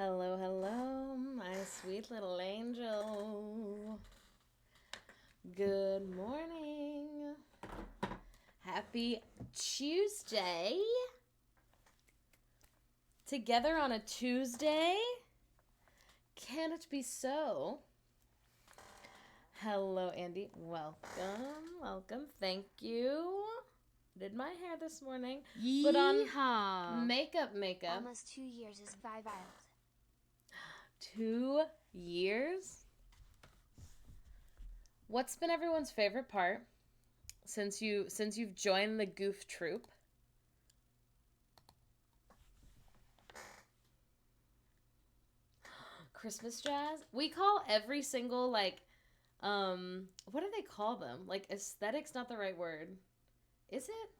Hello, hello, my sweet little angel. Good morning. Happy Tuesday. Together on a Tuesday? Can it be so? Hello, Andy. Welcome. Thank you. Did my hair this morning. Put on makeup. Almost 2 years is wild. 2 years? What's been everyone's favorite part since you've joined the goof troop? Christmas jazz? We call every single what do they call them? Like aesthetic's not the right word. Is it?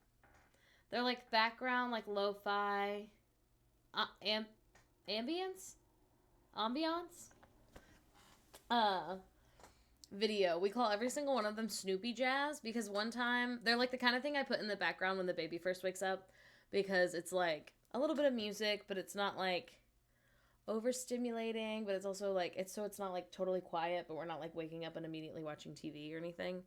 They're like background, like lo-fi ambience? Video. We call every single one of them Snoopy jazz because one time they're like the kind of thing I put in the background when the baby first wakes up because it's like a little bit of music, but it's not like overstimulating, but it's also like it's not like totally quiet, but we're not like waking up and immediately watching TV or anything.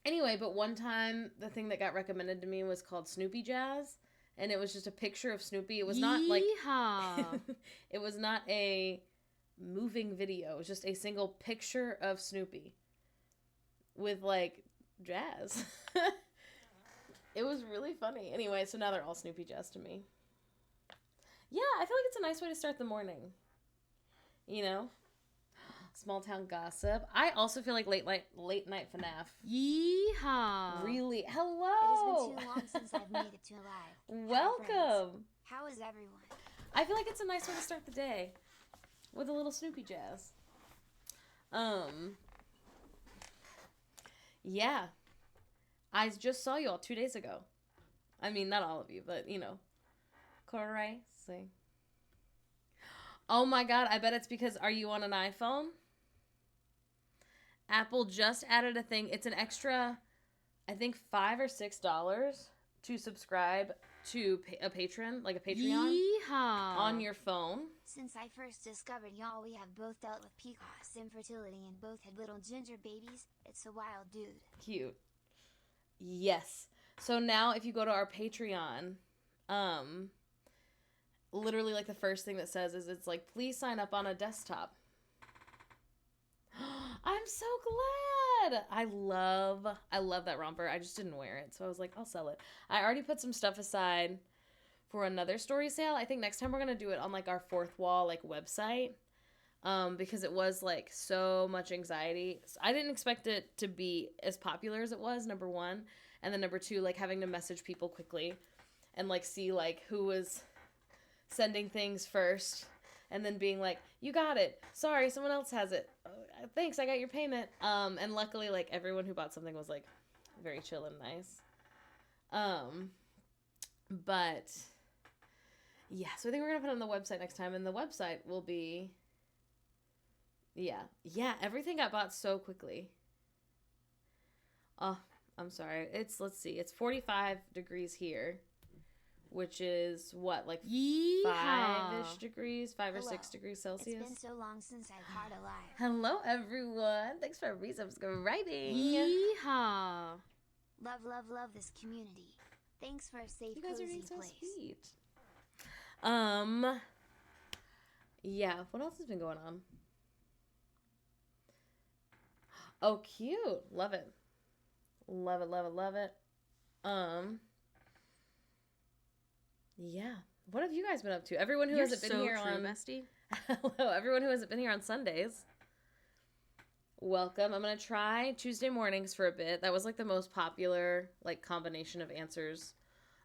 Anyway, but one time the thing that got recommended to me was called Snoopy Jazz, and it was just a picture of Snoopy. It was not like it was not a moving video. It was just a single picture of Snoopy with like jazz. It was really funny. Anyway, so now they're all Snoopy Jazz to me. Yeah, I feel like it's a nice way to start the morning. You know? Small town gossip. I also feel like late night FNAF. Yeehaw! Really? It Hello! has been too long since I've made it to live. Welcome! How is everyone? I feel like it's a nice way to start the day. With a little Snoopy jazz. Yeah. I just saw you all 2 days ago. I mean, not all of you, but, you know. Crazy. Oh my god, I bet it's because, are you on an iPhone? Apple just added a thing. It's an extra, I think, $5 or $6 to subscribe to a patron, like a Patreon, Yeehaw! on your phone. Since I first discovered y'all, we have both dealt with PCOS, infertility, and both had little ginger babies. It's a wild dude. Cute. Yes. So now if you go to our Patreon, literally like the first thing that says is it's like, please sign up on a desktop. I'm so glad. I love that romper. I just didn't wear it, so I was like, I'll sell it. I already put some stuff aside for another story sale. I think next time we're gonna do it on like our fourth wall like website, because it was like so much anxiety. I didn't expect it to be as popular as it was. Number one, and then number two, like having to message people quickly, and like see like who was sending things first. And then being like, you got it. Sorry, someone else has it. Thanks, I got your payment. And luckily, like, everyone who bought something was, like, very chill and nice. But, yeah, so I think we're going to put it on the website next time. And the website will be, yeah, everything got bought so quickly. Oh, I'm sorry. Let's see, it's 45 degrees here. Which is what, like Yeehaw! 5-ish degrees, 5 or 6 degrees Celsius. It's been so long since I've caught a live. Hello, everyone. Thanks for resubscribing. Yeehaw! Love this community. Thanks for a safe, You guys are cozy being so place. sweet. Yeah. What else has been going on? Oh, cute. Love it. Love it. Yeah. What have you guys been up to? Everyone who hasn't been here on bestie. Hello, everyone who hasn't been here on Sundays. Welcome. I'm going to try Tuesday mornings for a bit. That was like the most popular like combination of answers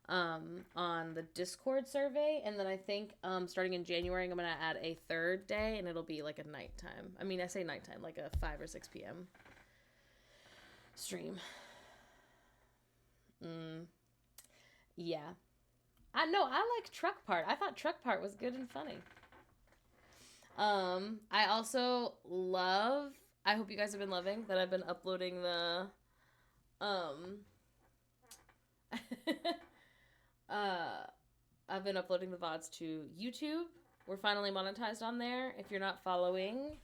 on the Discord survey, and then I think starting in January I'm going to add a third day, and it'll be like a nighttime. I mean, I say nighttime, like a 5 or 6 p.m. stream. Yeah. I like Truck Part. I thought Truck Part was good and funny. I also love, I hope you guys have been loving that I've been uploading the I'm I've been uploading the VODs to YouTube. We're finally monetized on there. If you're not following,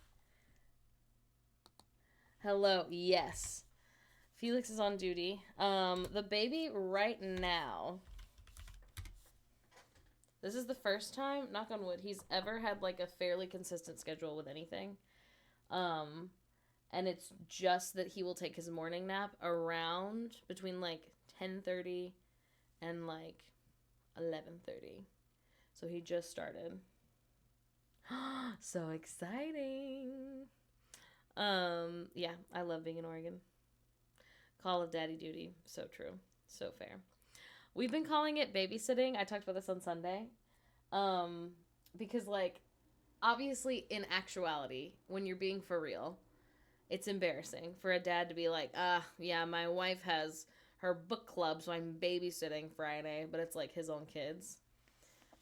hello, yes. Felix is on duty. The baby right now, this is the first time, knock on wood, he's ever had like a fairly consistent schedule with anything. And it's just that he will take his morning nap around between like 10:30 and like 11:30. So he just started. So exciting. Yeah, I love being in Oregon. Call of Daddy Duty. So true. So fair. We've been calling it babysitting. I talked about this on Sunday. Because like, obviously in actuality, when you're being for real, it's embarrassing for a dad to be like, yeah, my wife has her book club, so I'm babysitting Friday, but it's like his own kids.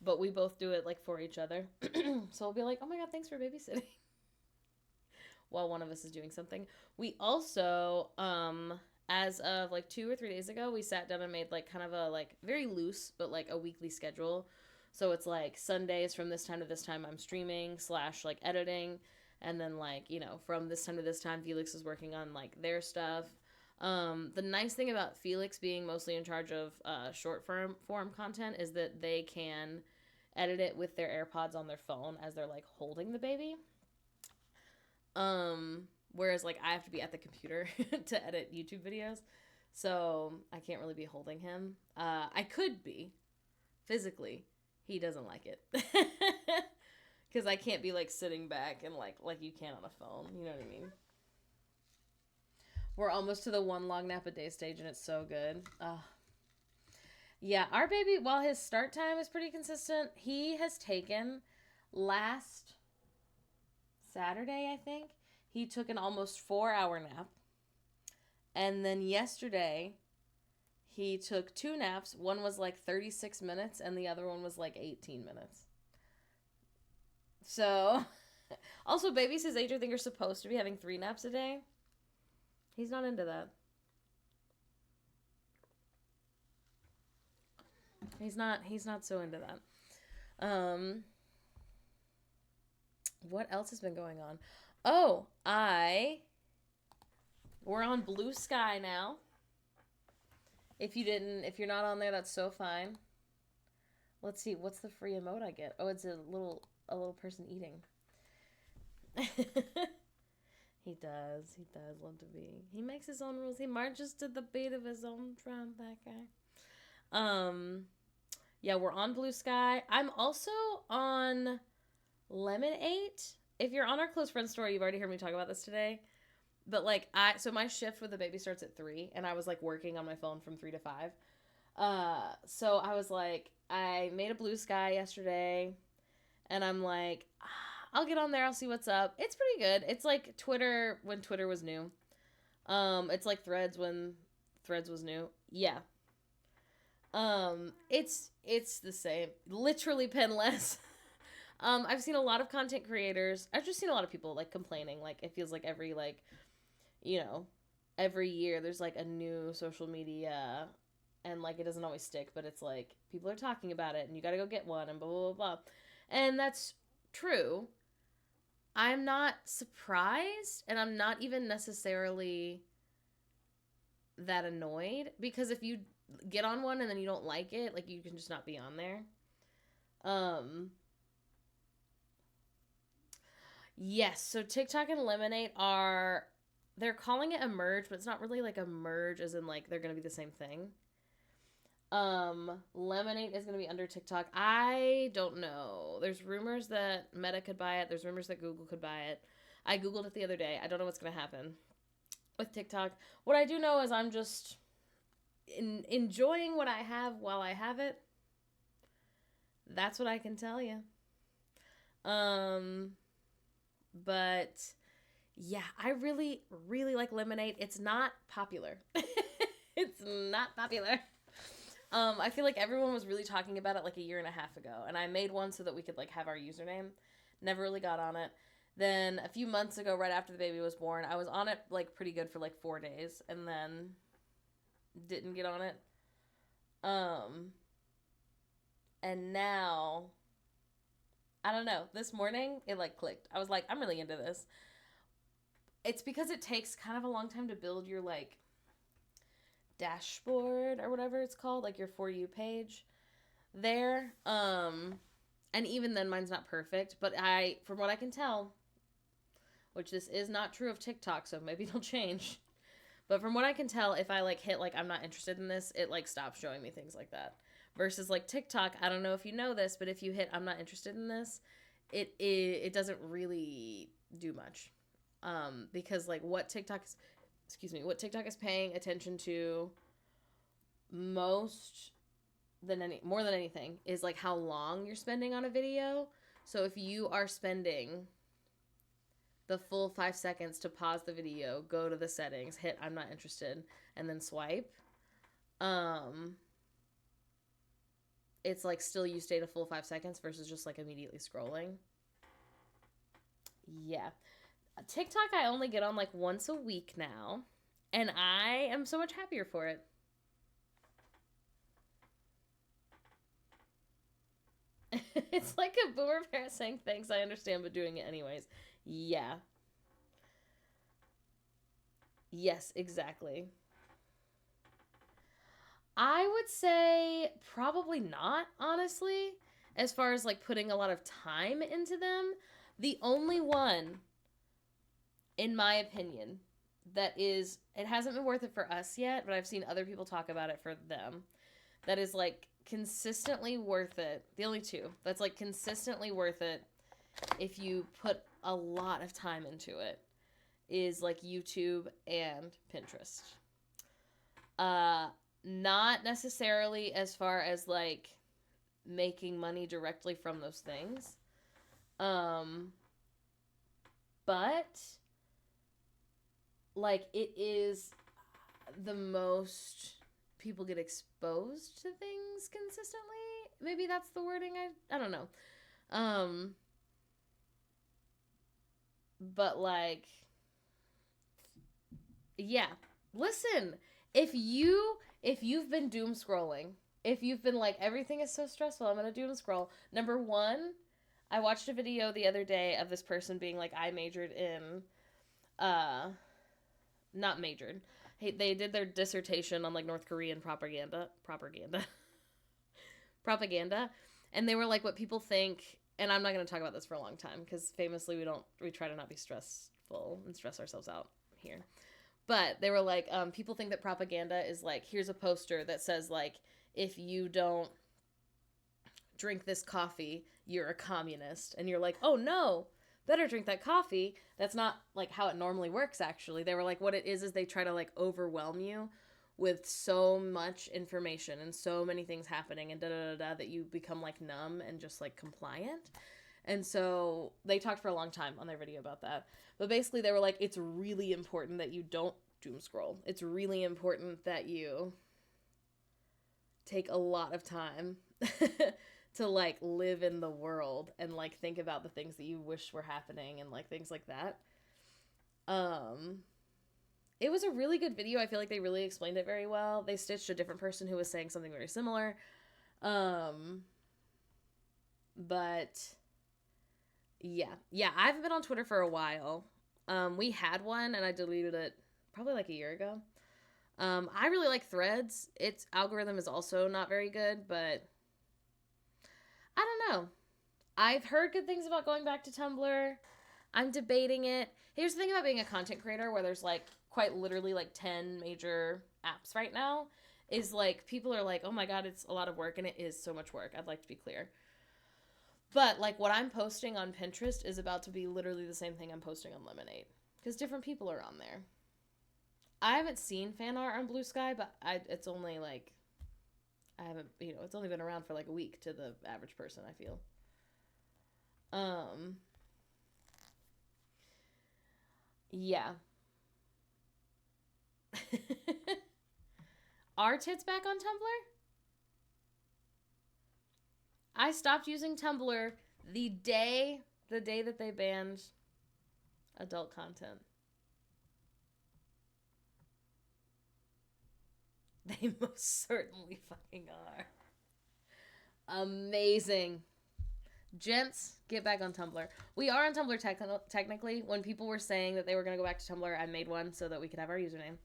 But we both do it like for each other. So we'll be like, oh my God, thanks for babysitting. While one of us is doing something. We also, as of like 2 or 3 days ago, we sat down and made like kind of a like very loose, but like a weekly schedule. So it's like Sundays from this time to this time I'm streaming / like editing. And then, like, you know, from this time to this time, Felix is working on, like, their stuff. The nice thing about Felix being mostly in charge of short form content is that they can edit it with their AirPods on their phone as they're, like, holding the baby. Whereas, like, I have to be at the computer to edit YouTube videos. So I can't really be holding him. I could be, physically. He doesn't like it. Because I can't be, like, sitting back and, like you can on a phone. You know what I mean? We're almost to the 1 long nap a day stage, and it's so good. Yeah, our baby, while his start time is pretty consistent, he has taken last Saturday, I think, he took an almost 4-hour nap. And then yesterday, he took 2 naps. One was, like, 36 minutes, and the other one was, like, 18 minutes. So, also, babies his age, I think, are supposed to be having 3 naps a day. He's not into that. He's not so into that. What else has been going on? Oh, we're on Blue Sky now. If you're not on there, that's so fine. Let's see, what's the free emote I get? Oh, it's a little person eating. He does love to be. He makes his own rules. He marches to the beat of his own drum, that guy. Yeah, we're on Blue Sky. I'm also on Lemonade. If you're on our close friends story, you've already heard me talk about this today. But like so my shift with the baby starts at 3, and I was like working on my phone from 3 to 5. So I was like, I made a Blue Sky yesterday, and I'm like, I'll get on there, I'll see what's up. It's pretty good. It's like Twitter when Twitter was new. It's like Threads when Threads was new. Yeah. It's the same. Literally penless. I've seen a lot of content creators. I've just seen a lot of people like complaining. Like it feels like every every year there's like a new social media, and like it doesn't always stick, but it's like people are talking about it and you gotta go get one and blah, blah, blah, blah. And that's true. I'm not surprised, and I'm not even necessarily that annoyed, because if you get on one and then you don't like it, like you can just not be on there. Yes, so TikTok and Lemonade they're calling it a merge, but it's not really like a merge as in like they're gonna be the same thing. Lemonade is gonna be under TikTok. I don't know. There's rumors that Meta could buy it. There's rumors that Google could buy it. I Googled it the other day. I don't know what's gonna happen with TikTok. What I do know is I'm just enjoying what I have while I have it. That's what I can tell you. But yeah, I really, really like Lemonade. It's not popular. It's not popular. I feel like everyone was really talking about it like a year and a half ago, and I made one so that we could like have our username. Never really got on it. Then a few months ago, right after the baby was born, I was on it like pretty good for like 4 days, and then didn't get on it. And now, I don't know, this morning it like clicked. I was like, I'm really into this. It's because it takes kind of a long time to build your like dashboard or whatever it's called, like your For You page there. And even then mine's not perfect, but from what I can tell, which this is not true of TikTok, so maybe it'll change. But from what I can tell, if I like hit like I'm not interested in this, it like stops showing me things like that. Versus like TikTok, I don't know if you know this, but if you hit I'm not interested in this, it doesn't really do much. Because like what TikTok is paying attention to more than anything is like how long you're spending on a video. So if you are spending the full 5 seconds to pause the video, go to the settings, hit I'm not interested, and then swipe, it's like still you stayed a full 5 seconds versus just like immediately scrolling. Yeah. TikTok I only get on like once a week now, and I am so much happier for it. It's like a boomer parent saying thanks, I understand, but doing it anyways. Yeah. Yes, exactly. I would say probably not, honestly, as far as like putting a lot of time into them. The only one, in my opinion, it hasn't been worth it for us yet, but I've seen other people talk about it for them, that is like consistently worth it. The only two that's like consistently worth it if you put a lot of time into it is like YouTube and Pinterest. Not necessarily as far as like making money directly from those things. But like it is the most people get exposed to things consistently. Maybe that's the wording. I don't know. But like, yeah. Listen, if you've been doom scrolling, if you've been like everything is so stressful, I'm gonna doom scroll. Number one, I watched a video the other day of this person being like, I majored in, not majored. They did their dissertation on like North Korean propaganda, and they were like, what people think. And I'm not going to talk about this for a long time because famously we try to not be stressful and stress ourselves out here. But they were like, people think that propaganda is like, here's a poster that says like, if you don't drink this coffee, you're a communist. And you're like, oh no, better drink that coffee. That's not like how it normally works, actually. They were like, what it is they try to like overwhelm you with so much information and so many things happening and that you become like numb and just like compliant. And so they talked for a long time on their video about that. But basically they were like, it's really important that you don't doom scroll. It's really important that you take a lot of time to like live in the world and like think about the things that you wish were happening and like things like that. It was a really good video. I feel like they really explained it very well. They stitched a different person who was saying something very similar. But yeah, I haven't been on Twitter for a while. We had one and I deleted it probably like a year ago. I really like Threads. Its algorithm is also not very good, but I don't know. I've heard good things about going back to Tumblr. I'm debating it. Here's the thing about being a content creator where there's like quite literally like 10 major apps right now is like people are like, oh my god, it's a lot of work, and it is so much work. I'd like to be clear. But like what I'm posting on Pinterest is about to be literally the same thing I'm posting on Lemonade because different people are on there. I haven't seen fan art on Blue Sky, but it's only like it's only been around for like a week to the average person, I feel. Yeah. Are tits back on Tumblr? I stopped using Tumblr the day that they banned adult content. They most certainly fucking are. Amazing. Gents, get back on Tumblr. We are on Tumblr technically. When people were saying that they were going to go back to Tumblr, I made one so that we could have our username.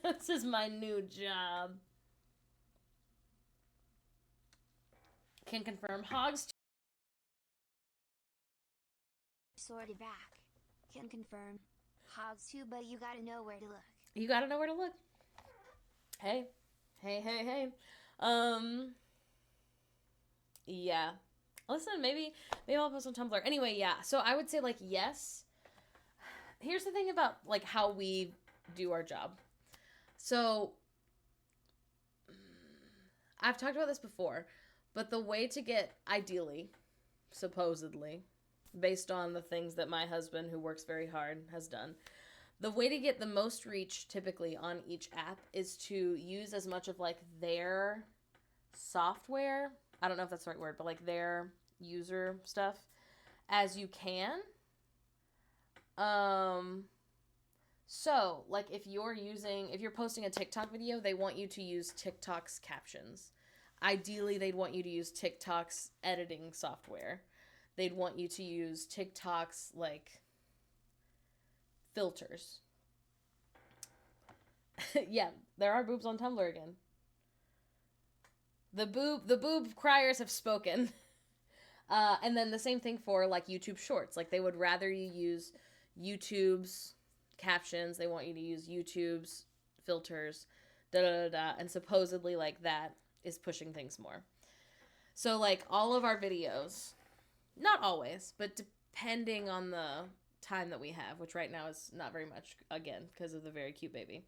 This is my new job. Can confirm. Hogs. Sorted back. Can confirm. Hogs too, but you gotta know where to look. You gotta know where to look. Hey. Yeah. Listen, maybe I'll post on Tumblr. Anyway, yeah. So I would say, like, yes. Here's the thing about, like, how we do our job. So I've talked about this before, but the way to get, ideally, supposedly, based on the things that my husband, who works very hard, has done, the way to get the most reach typically on each app is to use as much of, like, their software, I don't know if that's the right word, but, like, their user stuff as you can. So, like, if you're posting a TikTok video, they want you to use TikTok's captions. Ideally, they'd want you to use TikTok's editing software. They'd want you to use TikTok's, like, filters. Yeah, there are boobs on Tumblr again. The boob criers have spoken. And then the same thing for, like, YouTube Shorts. Like, they would rather you use YouTube's captions. They want you to use YouTube's filters. And supposedly, like, that is pushing things more. So, like, all of our videos, not always, but depending on the time that we have, which right now is not very much, again, because of the very cute baby.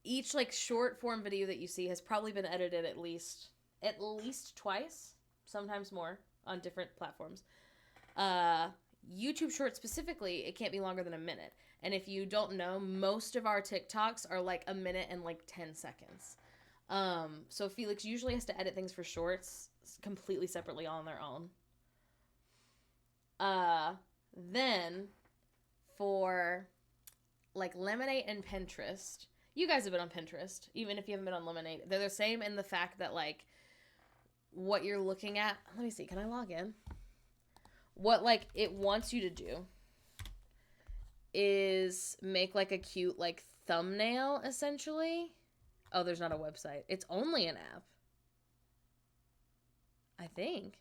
Each, like, short form video that you see has probably been edited at least twice, sometimes more, on different platforms. YouTube Shorts specifically, it can't be longer than a minute. And if you don't know, most of our TikToks are like a minute and like 10 seconds. So Felix usually has to edit things for Shorts completely separately on their own. Then for, like, Lemonade and Pinterest, you guys have been on Pinterest, even if you haven't been on Lemonade. They're the same in the fact that, like, what you're looking at, let me see, can I log in? What, like, it wants you to do is make, like, a cute, like, thumbnail, essentially. Oh, there's not a website. It's only an app. I think.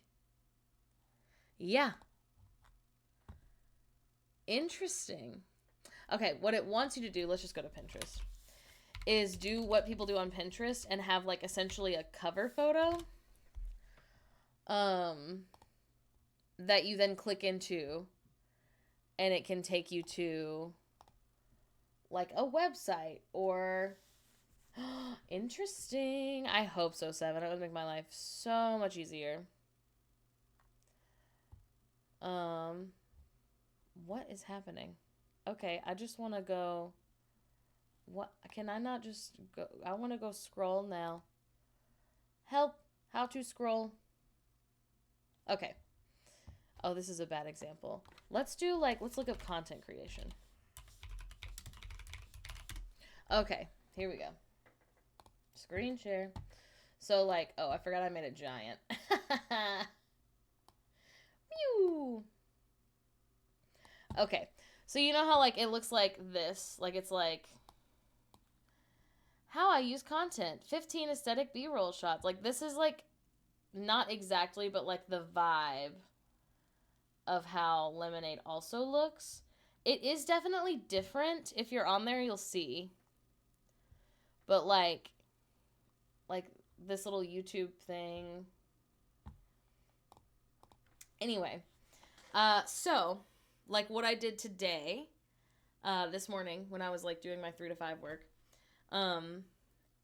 Yeah. Interesting. Okay, what it wants you to do, let's just go to Pinterest, is do what people do on Pinterest and have, like, essentially a cover photo that you then click into, and it can take you to, like, a website or interesting. I hope so, Seven. It would make my life so much easier. What is happening? Okay, I just want to go. What? Can I not just go? I want to go scroll now. Help. How to scroll. Okay. Oh, this is a bad example. Let's look up content creation. Okay, here we go. Screen share. So, like, oh, I forgot I made a giant. Whew. Okay, so you know how, like, it looks like this? Like, it's like, how I use content. 15 aesthetic B-roll shots. Like, this is, like, not exactly, but, like, the vibe of how Lemonade also looks. It is definitely different. If you're on there, you'll see. But, like this little YouTube thing. Anyway, so, like, what I did today, this morning, when I was, like, doing my 3 to 5 work,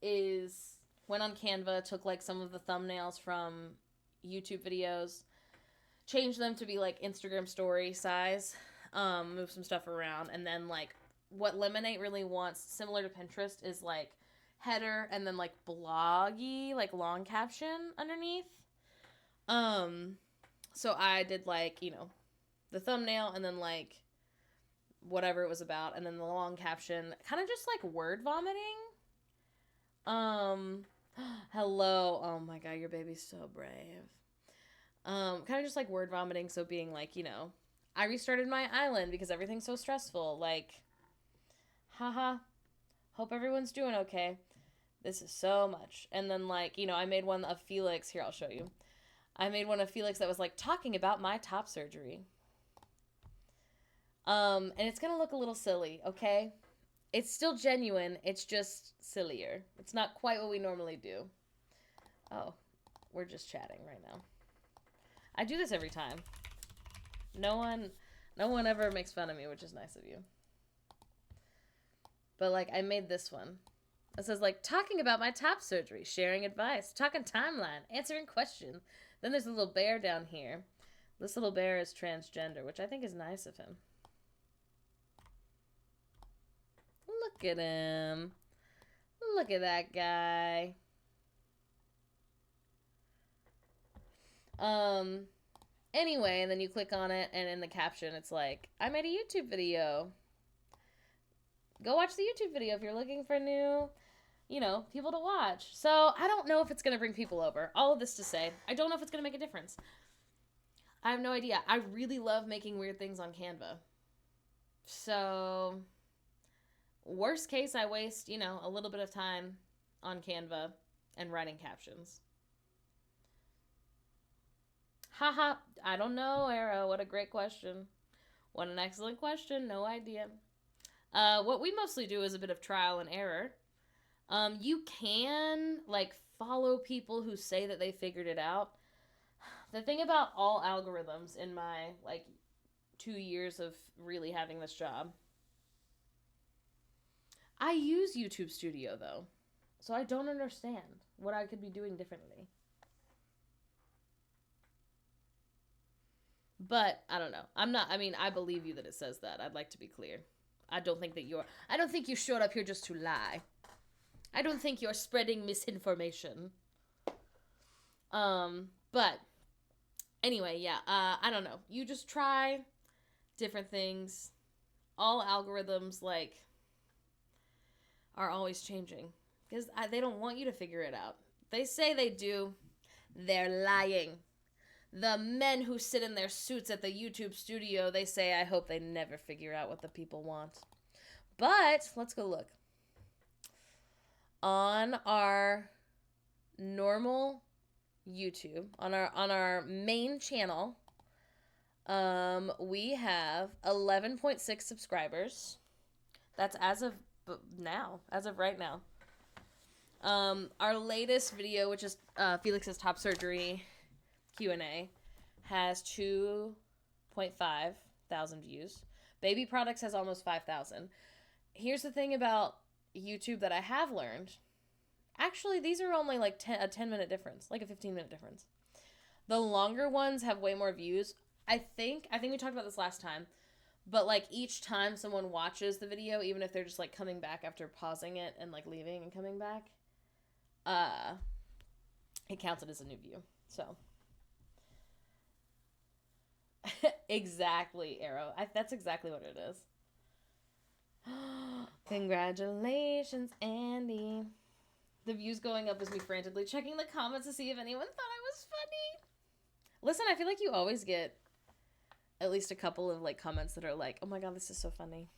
is went on Canva, took, like, some of the thumbnails from YouTube videos, changed them to be, like, Instagram story size, move some stuff around, and then, like, what Lemonade really wants, similar to Pinterest, is, like, header and then, like, bloggy, like, long caption underneath. So I did, like, you know, the thumbnail and then, like, whatever it was about, and then the long caption, kind of just, like, word vomiting. Um, hello. Oh my god, your baby's so brave. Kind of just like word vomiting. So being like, I restarted my island because everything's so stressful. Like, haha. Hope everyone's doing okay. This is so much. And then like, I made one of Felix. Here, I'll show you. I made one of Felix that was like talking about my top surgery. And it's gonna look a little silly, okay? It's still genuine. It's just sillier. It's not quite what we normally do. Oh, we're just chatting right now. I do this every time. No one ever makes fun of me, which is nice of you. But like, I made this one. It says like, talking about my top surgery, sharing advice, talking timeline, answering questions. Then there's a little bear down here. This little bear is transgender, which I think is nice of him. Look at him. Look at that guy. Anyway, and then you click on it, and in the caption, it's like, I made a YouTube video. Go watch the YouTube video if you're looking for new, people to watch. So I don't know if it's going to bring people over. All of this to say, I don't know if it's going to make a difference. I have no idea. I really love making weird things on Canva. So, worst case, I waste, a little bit of time on Canva and writing captions. Haha, I don't know, Arrow. What a great question. What an excellent question. No idea. What we mostly do is a bit of trial and error. You can, like, follow people who say that they figured it out. The thing about all algorithms in my, 2 years of really having this job, I use YouTube Studio, though. So I don't understand what I could be doing differently. But, I don't know. I believe you that it says that. I'd like to be clear. I don't think you showed up here just to lie. I don't think you're spreading misinformation. But, anyway, yeah, I don't know. You just try different things. All algorithms, are always changing. Because they don't want you to figure it out. They say they do. They're lying. The men who sit in their suits at the YouTube studio, they say, I hope they never figure out what the people want. But, let's go look. On our normal YouTube, on our main channel, we have 11.6 subscribers. That's as of right now. Our latest video, which is Felix's top surgery Q&A, has 2.5 thousand views. Baby Products has almost 5,000. Here's the thing about YouTube that I have learned. Actually, these are only a 10-minute difference, like a 15-minute difference. The longer ones have way more views. I think we talked about this last time, but each time someone watches the video, even if they're just coming back after pausing it and leaving and coming back, it counts it as a new view. So exactly, Arrow. That's exactly what it is. Congratulations, Andy. The views going up is me frantically checking the comments to see if anyone thought I was funny. Listen, I feel like you always get at least a couple of comments that are like, oh my god, this is so funny.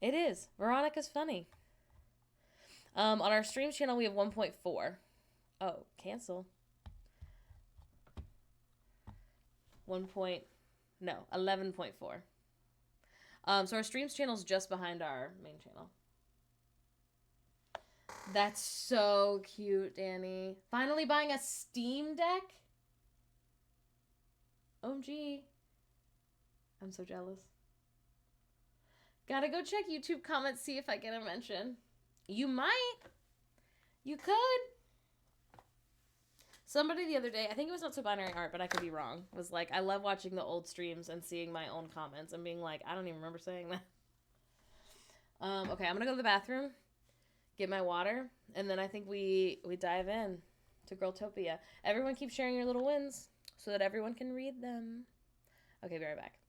It is. Veronica's funny. On our stream channel, we have 1.4. Oh, cancel. 11.4. So our streams channel is just behind our main channel. That's so cute, Danny. Finally buying a Steam Deck? OMG. I'm so jealous. Gotta go check YouTube comments, see if I get a mention. You might. You could. Somebody the other day, I think it was Not So Binary Art, but I could be wrong, was like, I love watching the old streams and seeing my own comments and being like, I don't even remember saying that. Okay, I'm gonna go to the bathroom, get my water, and then I think we dive in to Girltopia. Everyone keep sharing your little wins so that everyone can read them. Okay, be right back.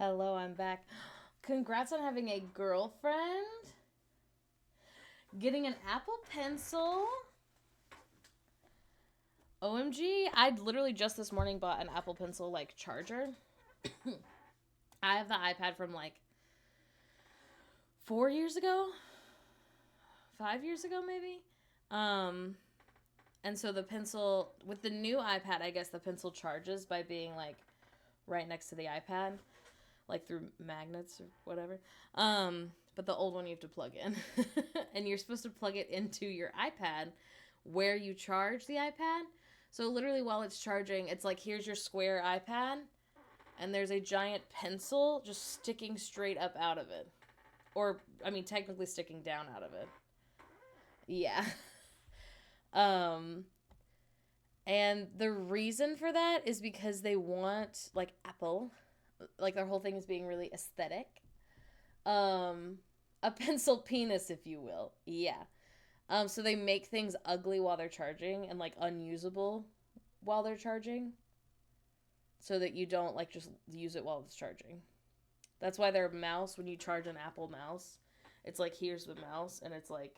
Hello, I'm back. Congrats on having a girlfriend. Getting an Apple Pencil. OMG, I literally just this morning bought an Apple Pencil like charger. I have the iPad from like 4 years ago, 5 years ago maybe. And so the pencil with the new iPad, I guess the pencil charges by being like right next to the iPad, like through magnets or whatever. But the old one you have to plug in, and you're supposed to plug it into your iPad where you charge the iPad. So literally while it's charging, it's like, here's your square iPad, and there's a giant pencil just sticking straight up out of it. Or, I mean, technically sticking down out of it. Yeah. And the reason for that is because they want, like, Apple, like, their whole thing is being really aesthetic. A pencil penis, if you will. Yeah. So they make things ugly while they're charging and, like, unusable while they're charging. So that you don't, like, just use it while it's charging. That's why their mouse, when you charge an Apple mouse, it's like, here's the mouse, and it's like,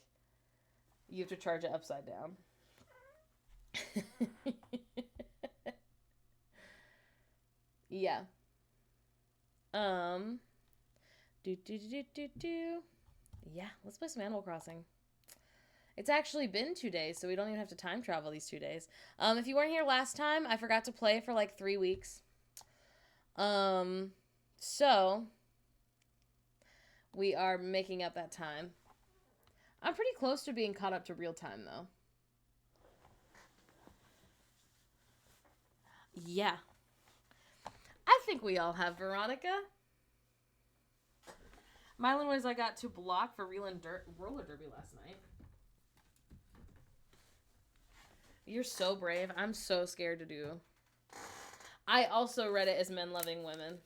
you have to charge it upside down. Yeah. Yeah, let's play some Animal Crossing. It's actually been 2 days, so we don't even have to time travel these 2 days. If you weren't here last time, I forgot to play for like 3 weeks. So we are making up that time. I'm pretty close to being caught up to real time, though. Yeah. I think we all have, Veronica. Mylan was I got to block for roller derby last night. You're so brave. I'm so scared to do. I also read it as men loving women.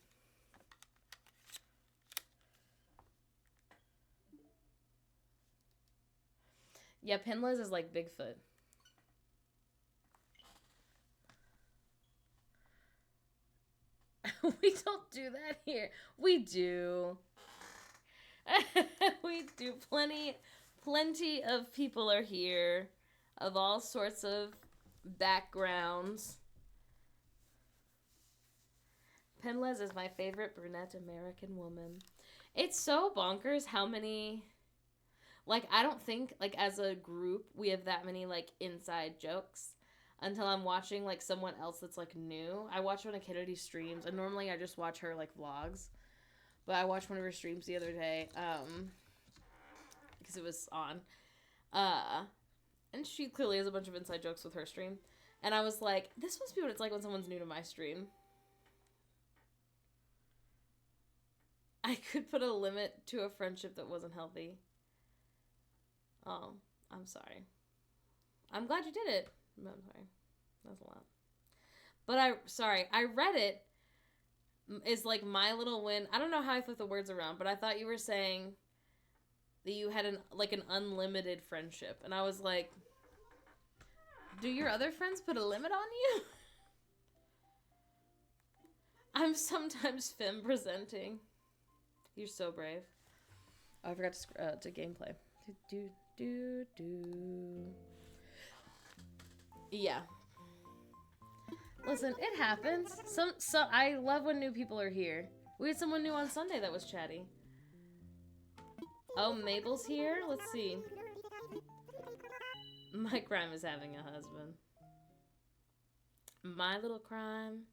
Yeah, Pinless is like Bigfoot. We don't do that here. We do. We do. Plenty of people are here of all sorts of backgrounds. Penles is my favorite brunette American woman. It's so bonkers how many, like, I don't think, like, as a group, we have that many, like, inside jokes until I'm watching, like, someone else that's, like, new. I watch one of Kennedy streams, and normally I just watch her, like, vlogs. But I watched one of her streams the other day, because it was on. And she clearly has a bunch of inside jokes with her stream. And I was like, this must be what it's like when someone's new to my stream. I could put a limit to a friendship that wasn't healthy. Oh, I'm sorry. I'm glad you did it. I'm sorry. That's a lot. But I read it is like my little win. I don't know how I flipped the words around, but I thought you were saying that you had an unlimited friendship. And I was like, do your other friends put a limit on you? I'm sometimes femme presenting. You're so brave. Oh, I forgot to gameplay. Do. Yeah. Listen, it happens. So I love when new people are here. We had someone new on Sunday that was chatty. Oh, Mabel's here? Let's see. My crime is having a husband. My little crime.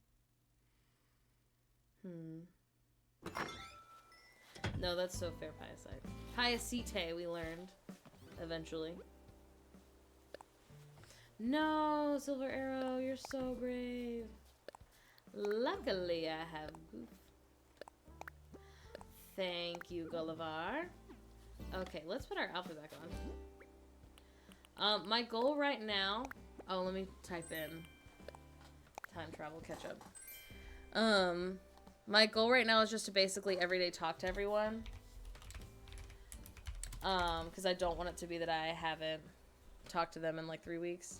No, that's so fair, Piacite, we learned. Eventually. No, Silver Arrow, you're so brave. Luckily, I have Goof. Thank you, Gullivar. Okay, let's put our outfit back on. My goal right now... Oh, let me type in time travel catch up. My goal right now is just to basically everyday talk to everyone. Because I don't want it to be that I haven't talked to them in like 3 weeks.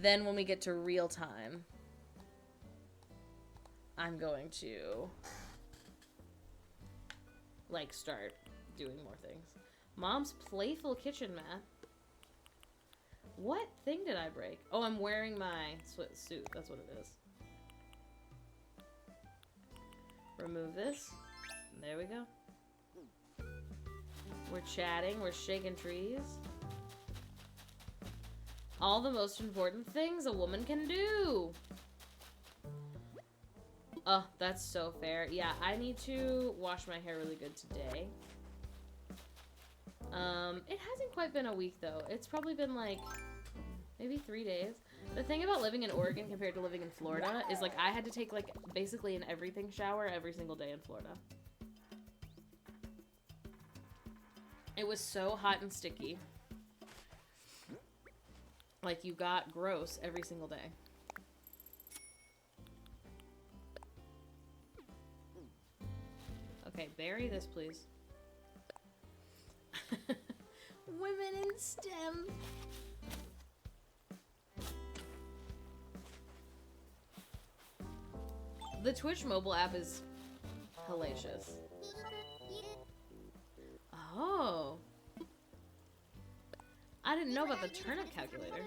Then when we get to real time, I'm going to like, start doing more things. Mom's playful kitchen mat. What thing did I break? Oh, I'm wearing my suit. That's what it is. Remove this. There we go. We're chatting. We're shaking trees. All the most important things a woman can do. Oh, that's so fair. Yeah, I need to wash my hair really good today. It hasn't quite been a week, though. It's probably been, like, maybe 3 days. The thing about living in Oregon compared to living in Florida is, like, I had to take, like, basically an everything shower every single day in Florida. It was so hot and sticky. Like, you got gross every single day. Okay, bury this, please. Women in STEM. The Twitch mobile app is hellacious. Oh. I didn't know about the turnip calculator.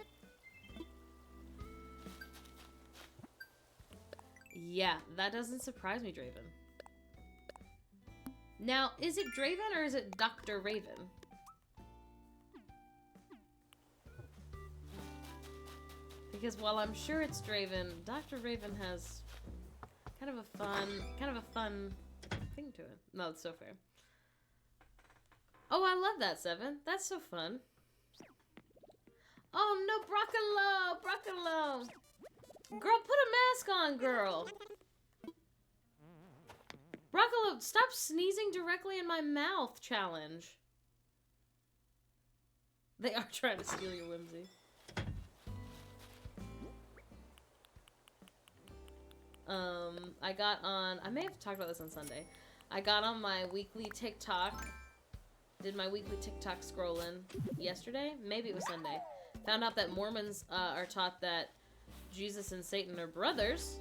Yeah, that doesn't surprise me, Draven. Now, is it Draven or is it Dr. Raven? Because while I'm sure it's Draven, Dr. Raven has kind of a fun thing to it. No, it's so fair. Oh, I love that, Seven. That's so fun. Oh no, Broccolo! Girl, put a mask on, girl! Broccolo, stop sneezing directly in my mouth, challenge. They are trying to steal your whimsy. I may have talked about this on Sunday. I got on my weekly TikTok, did my weekly TikTok scrolling yesterday? Maybe it was Sunday. Found out that Mormons are taught that Jesus and Satan are brothers.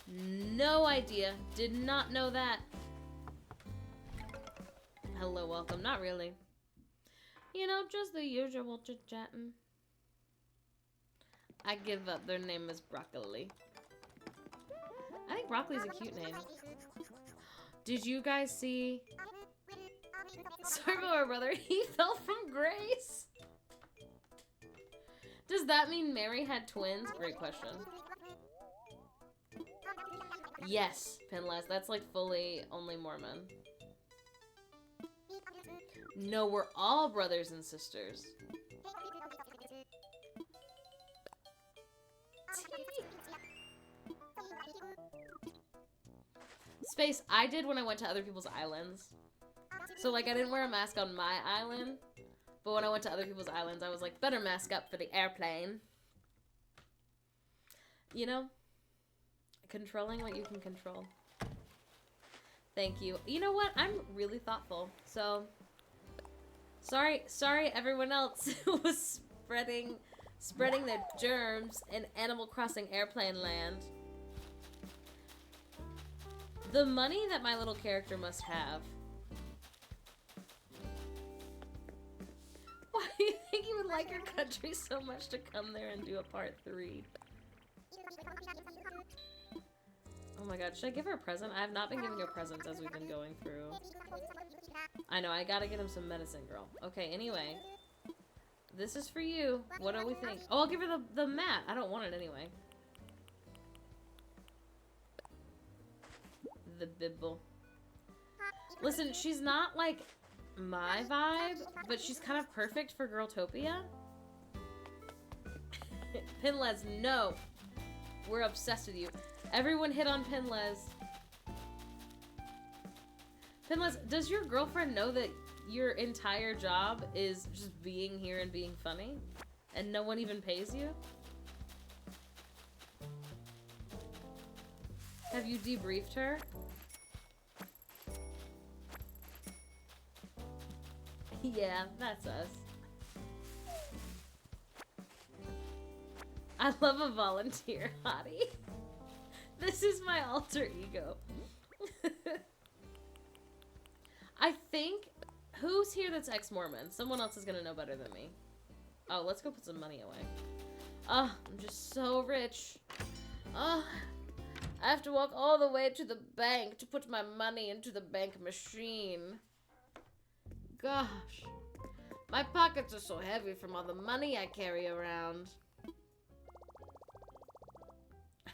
No idea. Did not know that. Hello, welcome. Not really. You know, just the usual chit-chatting. I give up. Their name is Broccoli. I think Broccoli's a cute name. Did you guys see... Sorry about my brother. He fell from grace. Does that mean Mary had twins? Great question. Yes, Pinless. That's like fully only Mormon. No, we're all brothers and sisters. Space, I did when I went to other people's islands. So, like, I didn't wear a mask on my island, but when I went to other people's islands, I was like, better mask up for the airplane. You know? Controlling what you can control. Thank you. You know what? I'm really thoughtful. So, sorry everyone else who was spreading their germs in Animal Crossing airplane land. The money that my little character must have. Why do you think you would like your country so much to come there and do a part 3? Oh my god, should I give her a present? I have not been giving her presents as we've been going through. I know, I gotta get him some medicine, girl. Okay, anyway. This is for you. What do we think? Oh, I'll give her the mat. I don't want it anyway. The bibble. Listen, she's not, like, my vibe, but she's kind of perfect for Girltopia. Pinles, no. We're obsessed with you. Everyone hit on Pinles. Pinles, does your girlfriend know that your entire job is just being here and being funny? And no one even pays you? Have you debriefed her? Yeah, that's us. I love a volunteer hottie. This is my alter ego. think... Who's here that's ex-Mormon? Someone else is gonna know better than me. Oh, let's go put some money away. Oh, I'm just so rich. Oh, I have to walk all the way to the bank to put my money into the bank machine. Gosh. My pockets are so heavy from all the money I carry around.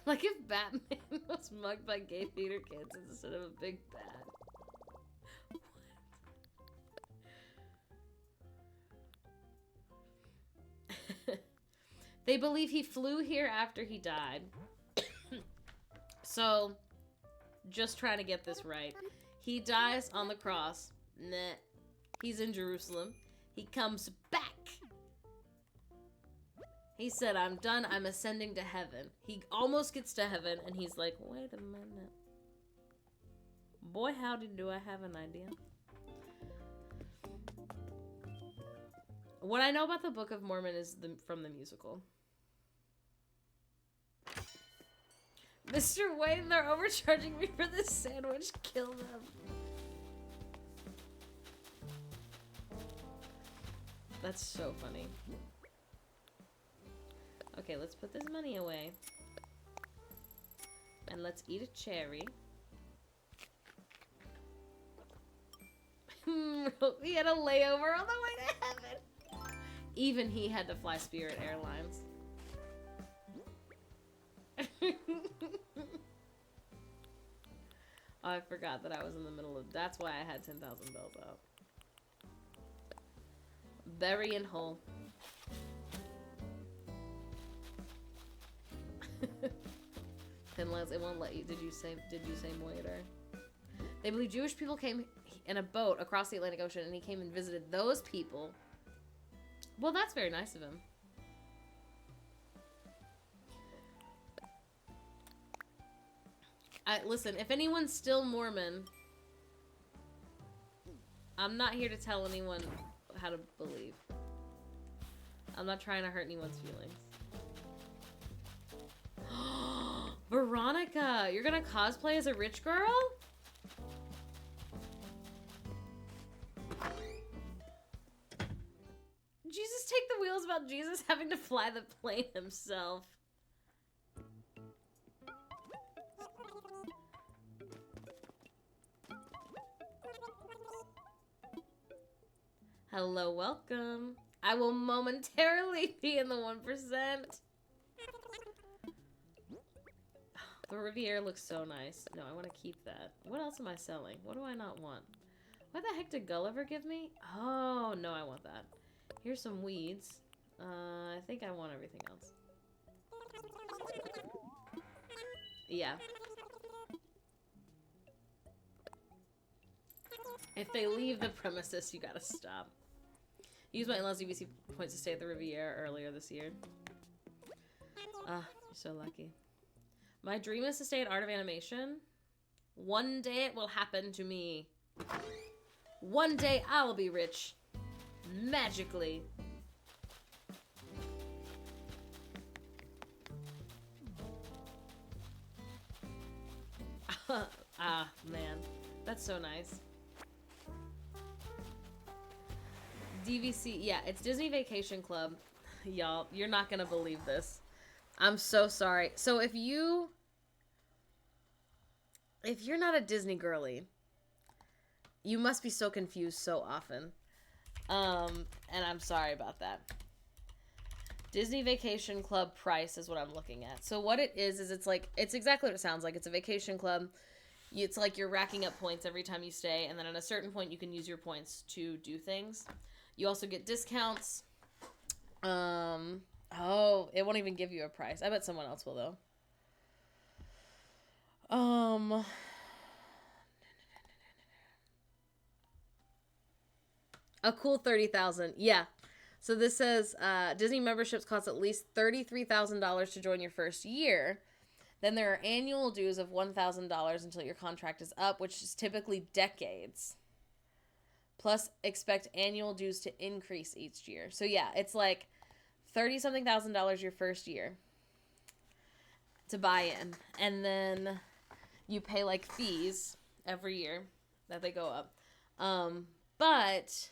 Like if Batman was mugged by gay theater kids instead of a big bad. They believe he flew here after he died. So, just trying to get this right. He dies on the cross. Nah. He's in Jerusalem. He comes back. He said, I'm done. I'm ascending to heaven. He almost gets to heaven, and he's like, wait a minute. Boy, howdy, do I have an idea. What I know about the Book of Mormon is from the musical. Mr. Wayne, they're overcharging me for this sandwich. Kill them. That's so funny. Okay, let's put this money away. And let's eat a cherry. He had a layover on the way to heaven. Even he had to fly Spirit Airlines. Oh, I forgot that I was in the middle of... That's why I had 10,000 bells out. Berry and whole. Unless it won't let you. Did you say moiter? They believe Jewish people came in a boat across the Atlantic Ocean, and he came and visited those people. Well, that's very nice of him. Listen, if anyone's still Mormon, I'm not here to tell anyone how to believe. I'm not trying to hurt anyone's feelings. Veronica, you're gonna cosplay as a rich girl? Jesus take the wheels about Jesus having to fly the plane himself. Hello, welcome. I will momentarily be in the 1%. The Riviera looks so nice. No, I want to keep that. What else am I selling? What do I not want? What the heck did Gulliver give me? Oh, no, I want that. Here's some weeds. I think I want everything else. Yeah. If they leave the premises, you gotta stop. Use my in-laws UVC points to stay at the Riviera earlier this year. Ah, you're so lucky. My dream is to stay at Art of Animation. One day it will happen to me. One day I'll be rich. Magically. Ah, man. That's so nice. DVC, yeah, it's Disney Vacation Club. Y'all, you're not gonna believe this. I'm so sorry. So if you're not a Disney girly, you must be so confused so often. And I'm sorry about that. Disney Vacation Club price is what I'm looking at. So what it is it's like, it's exactly what it sounds like. It's a vacation club. It's like you're racking up points every time you stay, and then at a certain point you can use your points to do things. You also get discounts. Oh, it won't even give you a price. I bet someone else will, though. A cool 30,000. Yeah. So this says Disney memberships cost at least $33,000 to join your first year. Then there are annual dues of $1,000 until your contract is up, which is typically decades. Plus, expect annual dues to increase each year. So yeah, it's like $30-something thousand your first year to buy in. And then you pay like fees every year that they go up. But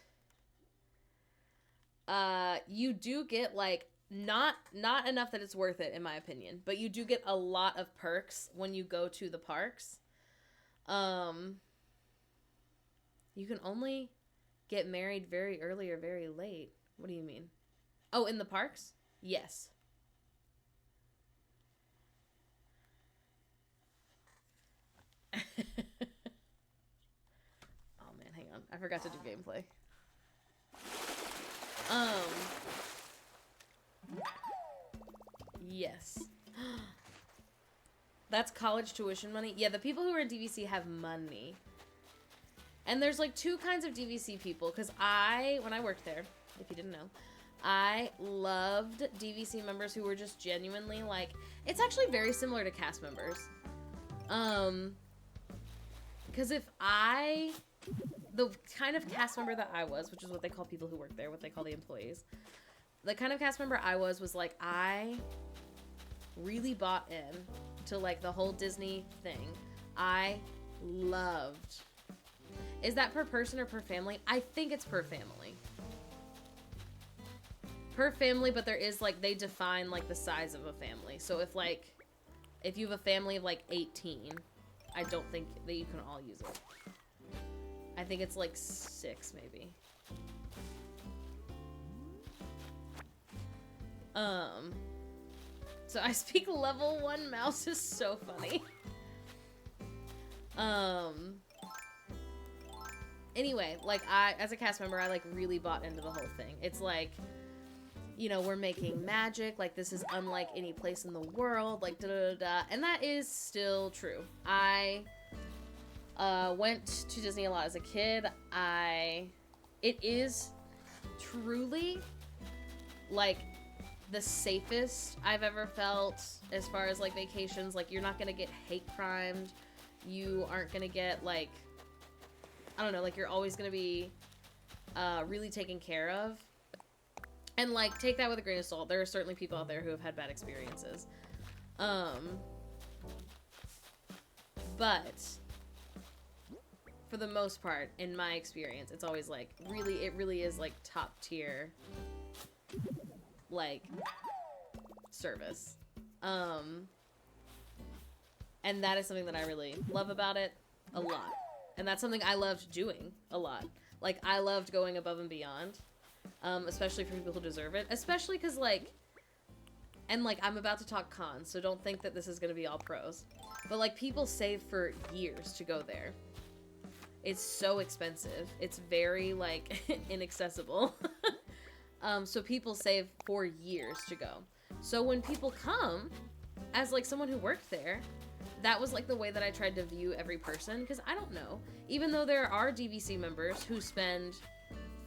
you do get like not enough that it's worth it in my opinion, but you do get a lot of perks when you go to the parks. You can only get married very early or very late. What do you mean? Oh, in the parks? Yes. Oh man, hang on. I forgot to do gameplay. Yes. That's college tuition money. Yeah, the people who are in DVC have money. And there's like two kinds of DVC people, because when I worked there, if you didn't know, I loved DVC members who were just genuinely like, it's actually very similar to cast members. Because the kind of cast member that I was, which is what they call people who work there, what they call the employees, the kind of cast member I was like, I really bought in to like the whole Disney thing. I loved. Is that per person or per family? I think it's per family. Per family, but there is like, they define like the size of a family. So if you have a family of like 18, I don't think that you can all use it. I think it's like 6 maybe. So I speak level 1 mouse is so funny. Anyway, like as a cast member, I like really bought into the whole thing. It's like, you know, we're making magic, like this is unlike any place in the world, like da-da-da-da, and that is still true. I went to Disney a lot as a kid. It is truly like the safest I've ever felt as far as like vacations. Like you're not gonna get hate crimed. You aren't gonna get like, I don't know, like you're always gonna be really taken care of. And like take that with a grain of salt. There are certainly people out there who have had bad experiences. But for the most part, in my experience, it's always like it really is like top tier like service. And that is something that I really love about it a lot. And that's something I loved doing a lot. Like I loved going above and beyond. Especially for people who deserve it. Especially because, like, and, like, I'm about to talk cons, so don't think that this is going to be all pros. But, like, people save for years to go there. It's so expensive. It's very, like, inaccessible. So people save for years to go. So when people come, as, like, someone who worked there, that was, like, the way that I tried to view every person. Because I don't know. Even though there are DVC members who spend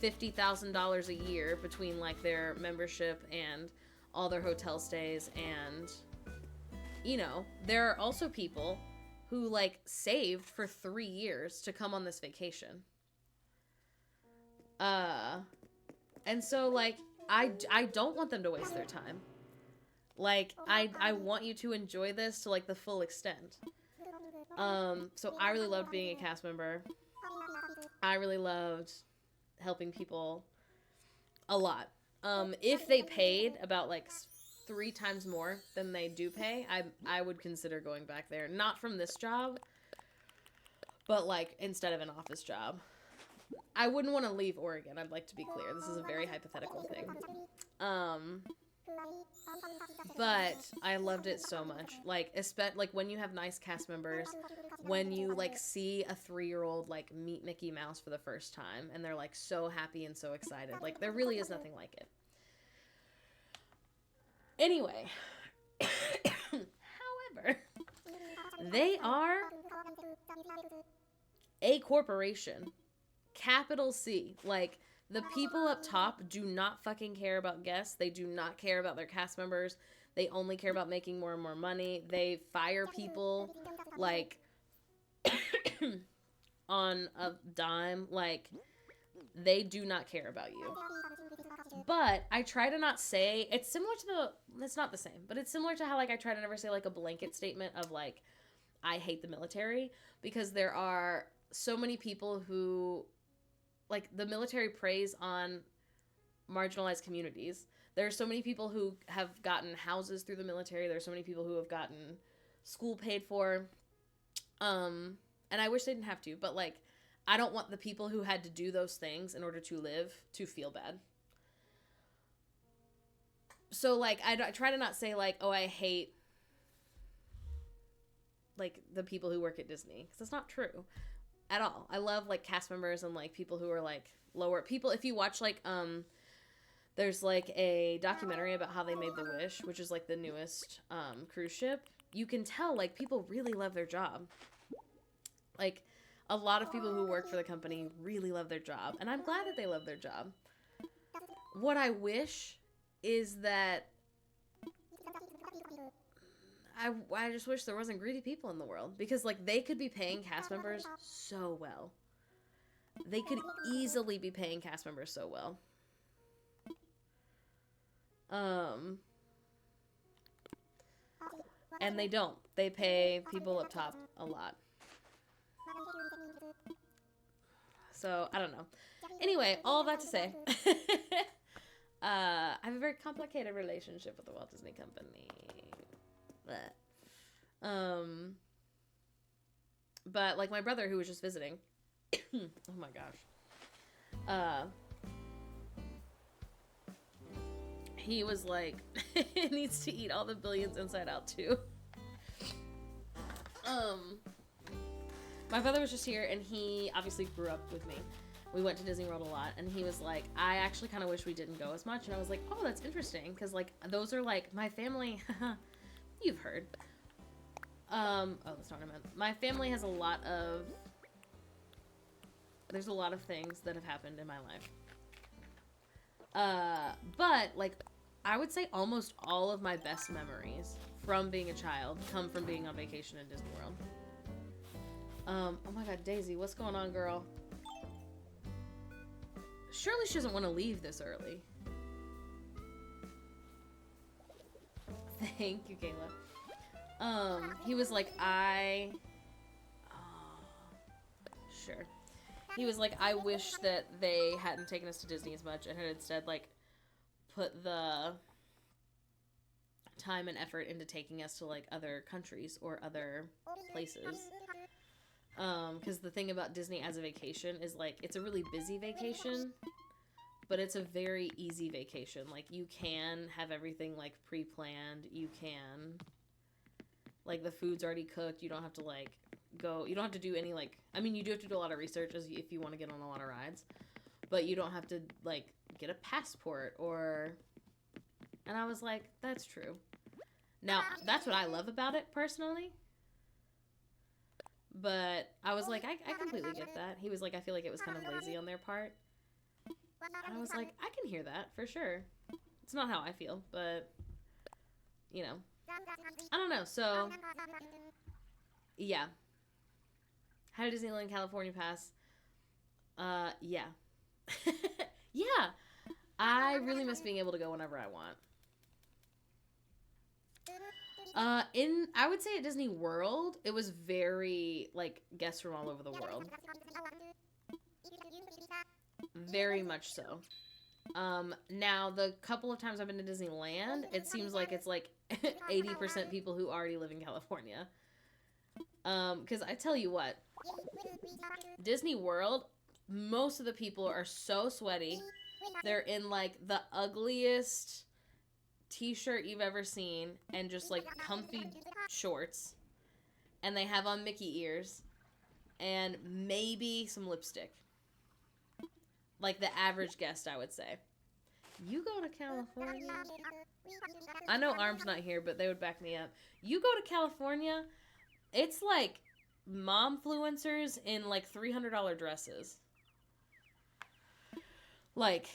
$50,000 a year between like their membership and all their hotel stays, and you know, there are also people who like saved for 3 years to come on this vacation. And so like I don't want them to waste their time. Like I want you to enjoy this to like the full extent. So I really loved being a cast member. I really loved helping people a lot. If they paid about like 3 times more than they do pay, I would consider going back there. Not from this job, but like instead of an office job. I wouldn't want to leave Oregon. I'd like to be clear. This is a very hypothetical thing. But I loved it so much. Like, like when you have nice cast members, when you like see a 3-year-old like meet Mickey Mouse for the first time, and they're like so happy and so excited. Like there really is nothing like it. Anyway, however, they are a corporation. Capital C. Like, the people up top do not fucking care about guests. They do not care about their cast members. They only care about making more and more money. They fire people, like, on a dime. Like, they do not care about you. But I try to not say, it's similar to it's not the same, but it's similar to how, like, I try to never say, like, a blanket statement of, like, I hate the military, because there are so many people who like the military preys on marginalized communities. There are so many people who have gotten houses through the military. There are so many people who have gotten school paid for. And I wish they didn't have to, but like, I don't want the people who had to do those things in order to live to feel bad. So like, I try to not say like, oh, I hate like the people who work at Disney, because that's not true at all. I love like cast members and like people who are like lower people. If you watch like there's like a documentary about how they made the Wish, which is like the newest cruise ship. You can tell like people really love their job. Like a lot of people who work for the company really love their job, and I'm glad that they love their job. What I wish is that I just wish there wasn't greedy people in the world, because like they could be paying cast members so well. They could easily be paying cast members so well. And they don't. They pay people up top a lot. So, I don't know. Anyway, all of that to say, I have a very complicated relationship with the Walt Disney Company. But like my brother who was just visiting, oh my gosh, he was like, it needs to eat all the billions inside out too. My brother was just here, and he obviously grew up with me. We went to Disney World a lot, and he was like, I actually kind of wish we didn't go as much. And I was like, oh, that's interesting, because like those are like my family. You've heard. Oh, that's not what I meant. My family has there's a lot of things that have happened in my life. But like, I would say almost all of my best memories from being a child come from being on vacation in Disney World. Oh my god, Daisy, what's going on, girl? Surely she doesn't want to leave this early. Thank you, Kayla. He was like, sure. He was like, I wish that they hadn't taken us to Disney as much and had instead, like, put the time and effort into taking us to, like, other countries or other places. Because the thing about Disney as a vacation is, like, it's a really busy vacation, but it's a very easy vacation. Like, you can have everything, like, pre-planned. You can, like, the food's already cooked. You don't have to, like, you don't have to do any, like, I mean, you do have to do a lot of research if you want to get on a lot of rides, but you don't have to, like, get a passport and I was like, that's true. Now, that's what I love about it, personally. But I was like, I completely get that. He was like, I feel like it was kind of lazy on their part. And I was like, I can hear that, for sure. It's not how I feel, but, you know. I don't know, so, yeah. How did Disneyland California pass? Yeah. Yeah. I really miss being able to go whenever I want. I would say at Disney World, it was very, like, guests from all over the world. Very much so. Now, the couple of times I've been to Disneyland, it seems like it's, like, 80% people who already live in California. Because I tell you what, Disney World, most of the people are so sweaty. They're in, like, the ugliest t-shirt you've ever seen and just, like, comfy shorts. And they have on Mickey ears. And maybe some lipstick. Like, the average guest, I would say. You go to California? I know Arm's not here, but they would back me up. You go to California, it's like momfluencers in, like, $300 dresses. Like,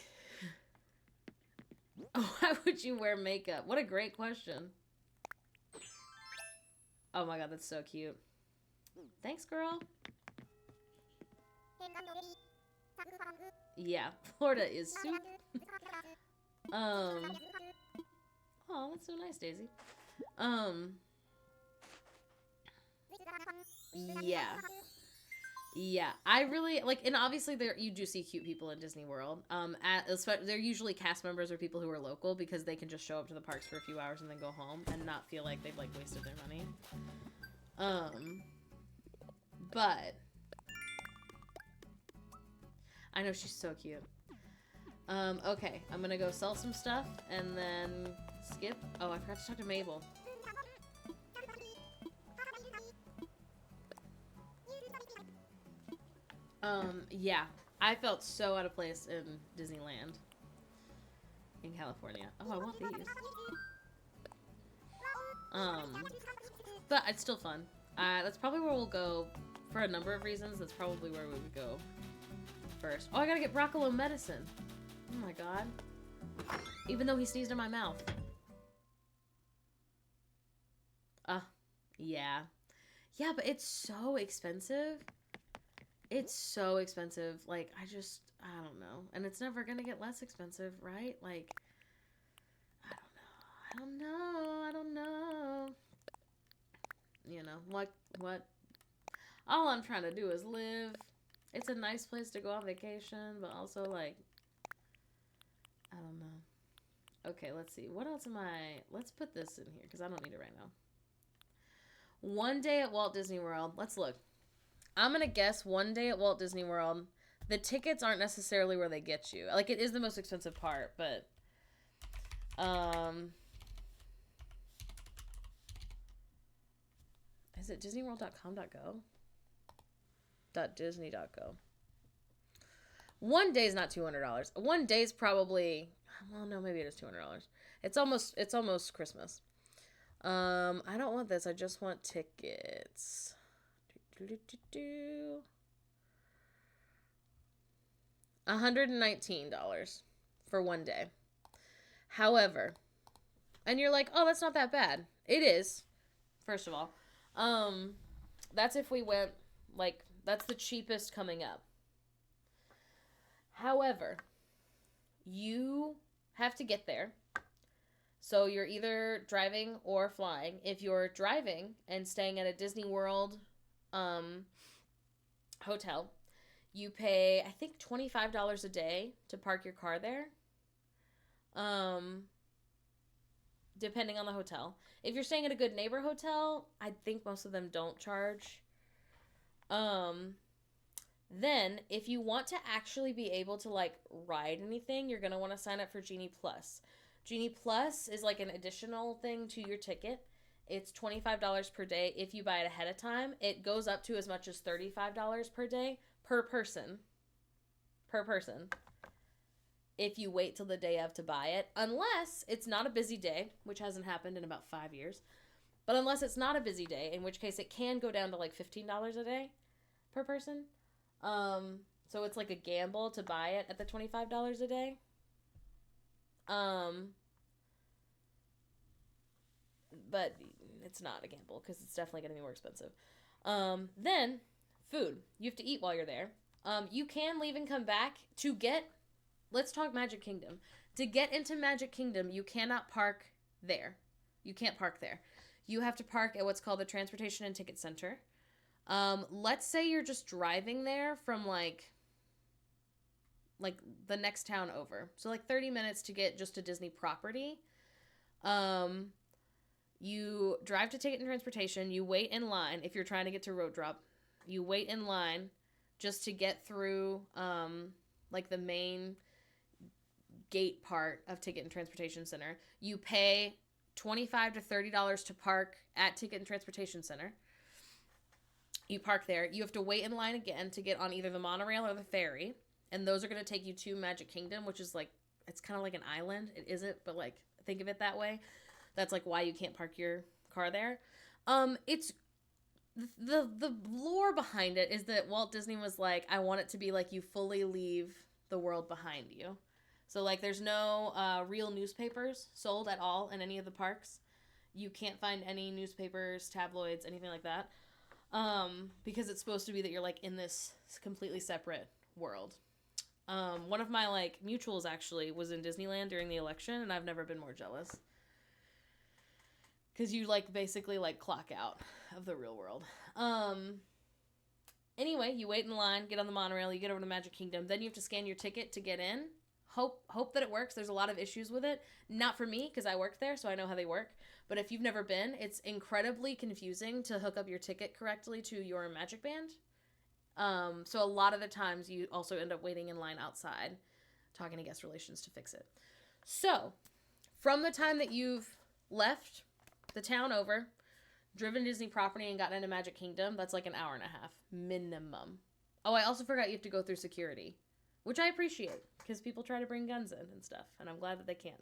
why would you wear makeup? What a great question. Oh my god, that's so cute. Thanks, girl. Yeah, Florida is super... Oh, that's so nice, Daisy. Yeah. Yeah, I really like, and obviously there you do see cute people in Disney World. They're usually cast members or people who are local because they can just show up to the parks for a few hours and then go home and not feel like they've like wasted their money. But I know she's so cute. Okay, I'm gonna go sell some stuff and then skip. Oh, I forgot to talk to Mabel. Yeah, I felt so out of place in Disneyland in California. Oh, I want these. But it's still fun. That's probably where we'll go for a number of reasons. That's probably where we would go first. Oh, I gotta get Broccolo medicine. Oh my god. Even though he sneezed in my mouth. Yeah. Yeah, but it's so expensive. It's so expensive. Like, I don't know. And it's never gonna get less expensive, right? Like, I don't know. You know, what? All I'm trying to do is live. It's a nice place to go on vacation, but also, like, I don't know. Okay, let's see. What else let's put this in here, because I don't need it right now. One day at Walt Disney World. Let's look. I'm going to guess one day at Walt Disney World. The tickets aren't necessarily where they get you. Like, it is the most expensive part, but... Is it disneyworld.com.go? .disney.go. One day's not $200. One day's probably... Well, no, maybe it is $200. It's almost Christmas. I don't want this. I just want tickets. $119 for one day. However, and you're like, oh, that's not that bad. It is. First of all, that's if we went, like, that's the cheapest coming up. However, you have to get there. So you're either driving or flying. If you're driving and staying at a Disney World hotel, you pay, I think, $25 a day to park your car there. Depending on the hotel. If you're staying at a Good Neighbor hotel, I think most of them don't charge. Then, if you want to actually be able to, like, ride anything, you're going to want to sign up for Genie Plus. Genie Plus is, like, an additional thing to your ticket. It's $25 per day. If you buy it ahead of time, it goes up to as much as $35 per day per person. Per person. If you wait till the day of to buy it. Unless it's not a busy day, which hasn't happened in about 5 years. But unless it's not a busy day, in which case it can go down to like $15 a day per person. So it's like a gamble to buy it at the $25 a day. But it's not a gamble because it's definitely going to be more expensive. Then food. You have to eat while you're there. You can leave and come back to get... Let's talk Magic Kingdom. To get into Magic Kingdom, you cannot park there. You can't park there. You have to park at what's called the Transportation and Ticket Center. Let's say you're just driving there from like the next town over. So like 30 minutes to get just to Disney property. You drive to Ticket and Transportation. You wait in line if you're trying to get to Road Drop. You wait in line just to get through like the main gate part of Ticket and Transportation Center. You pay $25 to $30 to park at Ticket and Transportation Center. You park there. You have to wait in line again to get on either the monorail or the ferry. And those are going to take you to Magic Kingdom, which is like, it's kind of like an island. It isn't, but like, think of it that way. That's like why you can't park your car there. It's the lore behind it is that Walt Disney was like, I want it to be like you fully leave the world behind you. So like there's no real newspapers sold at all in any of the parks. You can't find any newspapers, tabloids, anything like that. Because it's supposed to be that you're like in this completely separate world. One of my like mutuals actually was in Disneyland during the election, and I've never been more jealous. Because you like basically like clock out of the real world. Anyway, you wait in line, get on the monorail, you get over to Magic Kingdom, then you have to scan your ticket to get in. Hope that it works. There's a lot of issues with it. Not for me, because I worked there, so I know how they work. But if you've never been, it's incredibly confusing to hook up your ticket correctly to your Magic Band. So a lot of the times you also end up waiting in line outside, talking to guest relations to fix it. So, from the time that you've left the town over, driven Disney property and gotten into Magic Kingdom, that's like an hour and a half, minimum. Oh, I also forgot you have to go through security, which I appreciate, because people try to bring guns in and stuff, and I'm glad that they can.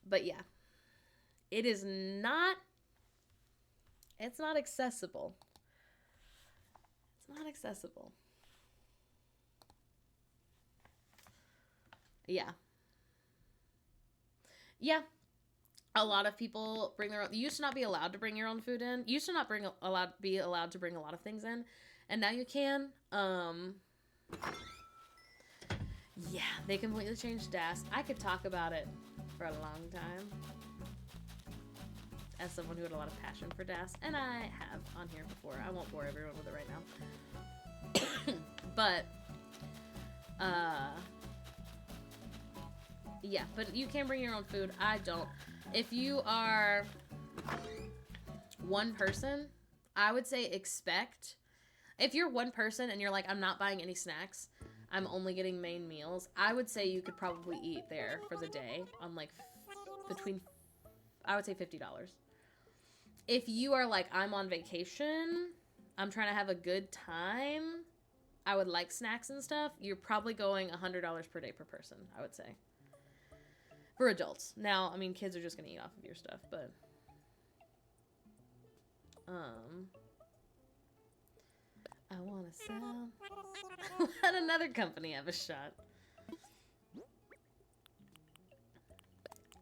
But yeah, it is not, it's not accessible. It's not accessible. Yeah. Yeah. A lot of people bring their own. You used to not be allowed to bring your own food in. You used to not be allowed to bring a lot of things in, and now you can. Yeah, they completely changed DAS. I could talk about it for a long time, as someone who had a lot of passion for DAS, and I have on here before. I won't bore everyone with it right now. But, yeah, but you can bring your own food. I don't. If you are one person, I would say expect. If you're one person and you're like, I'm not buying any snacks, I'm only getting main meals, I would say you could probably eat there for the day on like between, I would say $50. If you are like, I'm on vacation, I'm trying to have a good time, I would like snacks and stuff, you're probably going $100 per day per person, I would say. For adults. Now, I mean, kids are just going to eat off of your stuff, but... I want to sell... Let another company have a shot.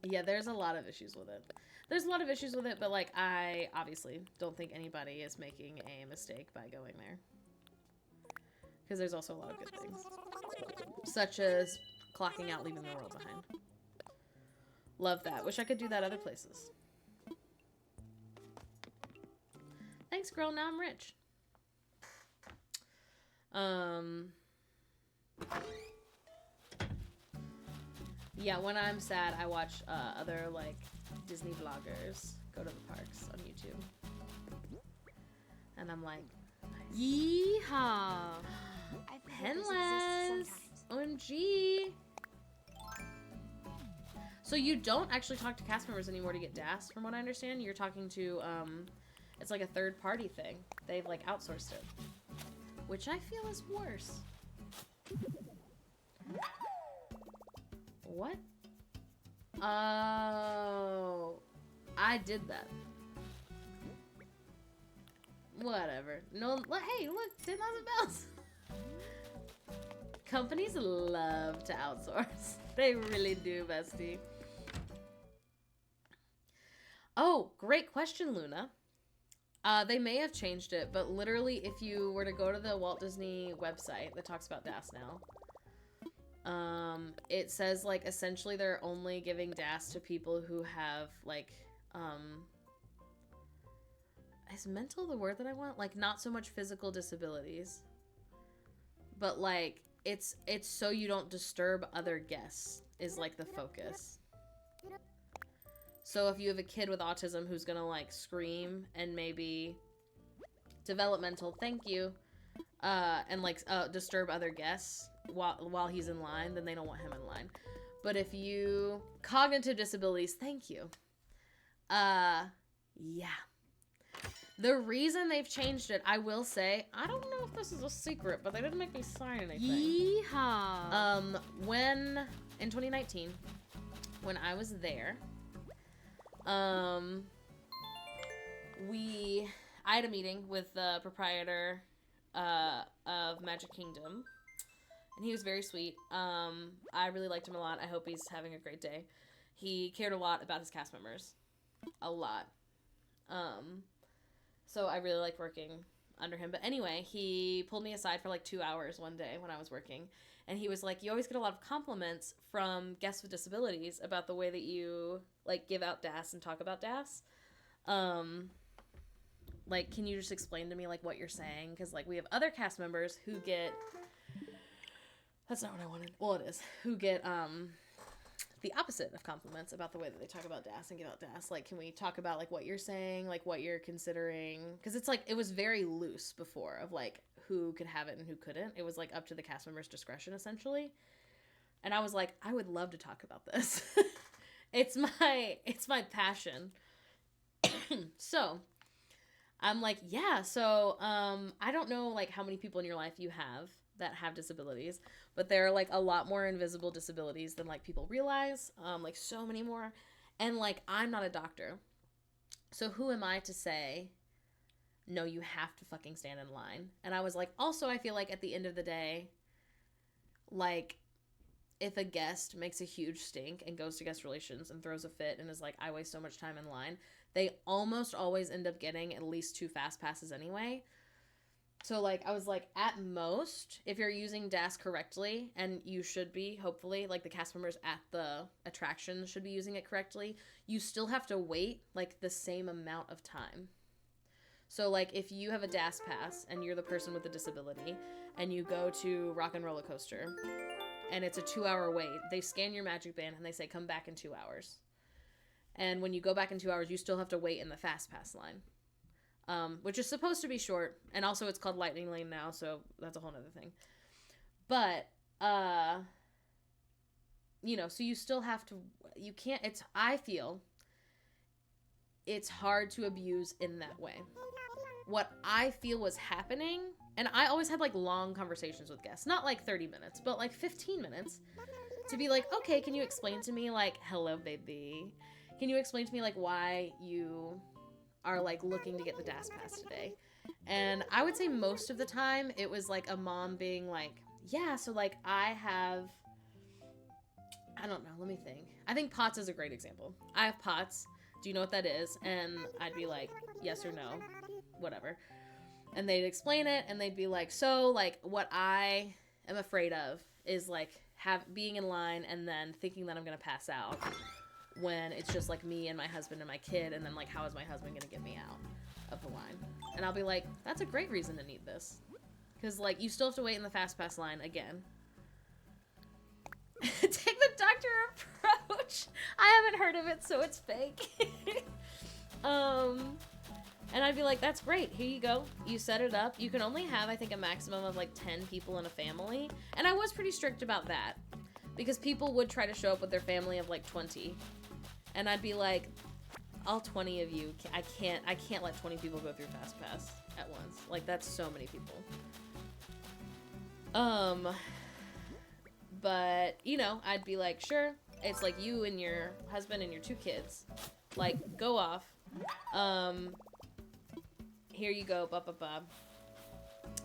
Yeah, there's a lot of issues with it. There's a lot of issues with it, but, like, I obviously don't think anybody is making a mistake by going there. Because there's also a lot of good things. Such as clocking out, leaving the world behind. Love that. Wish I could do that other places. Thanks, girl. Now I'm rich. Yeah, when I'm sad, I watch other, like, Disney vloggers go to the parks on YouTube. And I'm like, Yeehaw! Penless! OMG! So you don't actually talk to cast members anymore to get DAS, from what I understand. You're talking to, it's like a third-party thing. They've, like, outsourced it. Which I feel is worse. What? Oh. I did that. Whatever. No, hey, look, 10,000 bells. Companies love to outsource. They really do, bestie. Oh, great question, Luna. They may have changed it, but literally if you were to go to the Walt Disney website that talks about DAS now, it says, like, essentially they're only giving DAS to people who have, like, is mental the word that I want? Like, not so much physical disabilities, but, like, it's so you don't disturb other guests is, like, the focus. So if you have a kid with autism who's gonna, like, scream and maybe developmental, thank you, and, like, disturb other guests while he's in line, then they don't want him in line. But if you... Cognitive disabilities, thank you. Yeah. The reason they've changed it, I will say, I don't know if this is a secret, but they didn't make me sign anything. Yeehaw! In 2019, when I was there... I had a meeting with the proprietor of Magic Kingdom, and he was very sweet. I really liked him a lot. I hope he's having a great day. He cared a lot about his cast members. A lot. So I really liked working under him. But anyway, he pulled me aside for like 2 hours one day when I was working, and he was like, you always get a lot of compliments from guests with disabilities about the way that you, like, give out DAS and talk about DAS. Like, can you just explain to me, like, what you're saying? Because, like, we have other cast members who get, that's not what I wanted. Well, it is. Who get, the opposite of compliments about the way that they talk about DAS and give out DAS. Like, can we talk about, like, what you're saying, like, what you're considering? Because it's, like, it was very loose before of, like, who could have it and who couldn't. It was, like, up to the cast member's discretion, essentially. And I was like, I would love to talk about this. It's my passion. So, I'm like, yeah, so, I don't know, like, how many people in your life you have that have disabilities, but there are, like, a lot more invisible disabilities than, like, people realize, like, so many more, and, like, I'm not a doctor, so who am I to say, no, you have to fucking stand in line? And I was like, also, I feel like at the end of the day, like, if a guest makes a huge stink and goes to guest relations and throws a fit and is like, I waste so much time in line, they almost always end up getting at least 2 fast passes anyway. So, like, I was like, at most, if you're using DAS correctly, and you should be, hopefully, like, the cast members at the attraction should be using it correctly, you still have to wait, like, the same amount of time. So, like, if you have a DAS pass, and you're the person with the disability, and you go to Rock and Roller Coaster, and it's a 2-hour wait, they scan your magic band, and they say, come back in 2 hours. And when you go back in 2 hours, you still have to wait in the fast pass line. Which is supposed to be short, and also it's called Lightning Lane now, so that's a whole nother thing. But, you know, so you still have to, you can't, I feel it's hard to abuse in that way. What I feel was happening, and I always had, like, long conversations with guests, not like 30 minutes, but like 15 minutes, to be like, okay, can you explain to me, like, hello, baby, can you explain to me, like, why you are, like, looking to get the DAS pass today? And I would say most of the time it was, like, a mom being like, yeah, so, like, I don't know, let me think. I think POTS is a great example. I have POTS. Do you know what that is? And I'd be like, yes or no, whatever. And they'd explain it, and they'd be like, so, like, what I am afraid of is, like, being in line and then thinking that I'm gonna pass out when it's just, like, me and my husband and my kid, and then, like, how is my husband gonna get me out of the line? And I'll be like, that's a great reason to need this. Because, like, you still have to wait in the fast pass line again. Take the doctor approach. I haven't heard of it, so it's fake. And I'd be like, that's great. Here you go. You set it up. You can only have, I think, a maximum of, like, 10 people in a family. And I was pretty strict about that, because people would try to show up with their family of, like, 20. And I'd be like, all 20 of you, I can't let 20 people go through Fast Pass at once. Like, that's so many people. But, you know, I'd be like, sure, it's like you and your husband and your 2 kids. Like, go off. Here you go,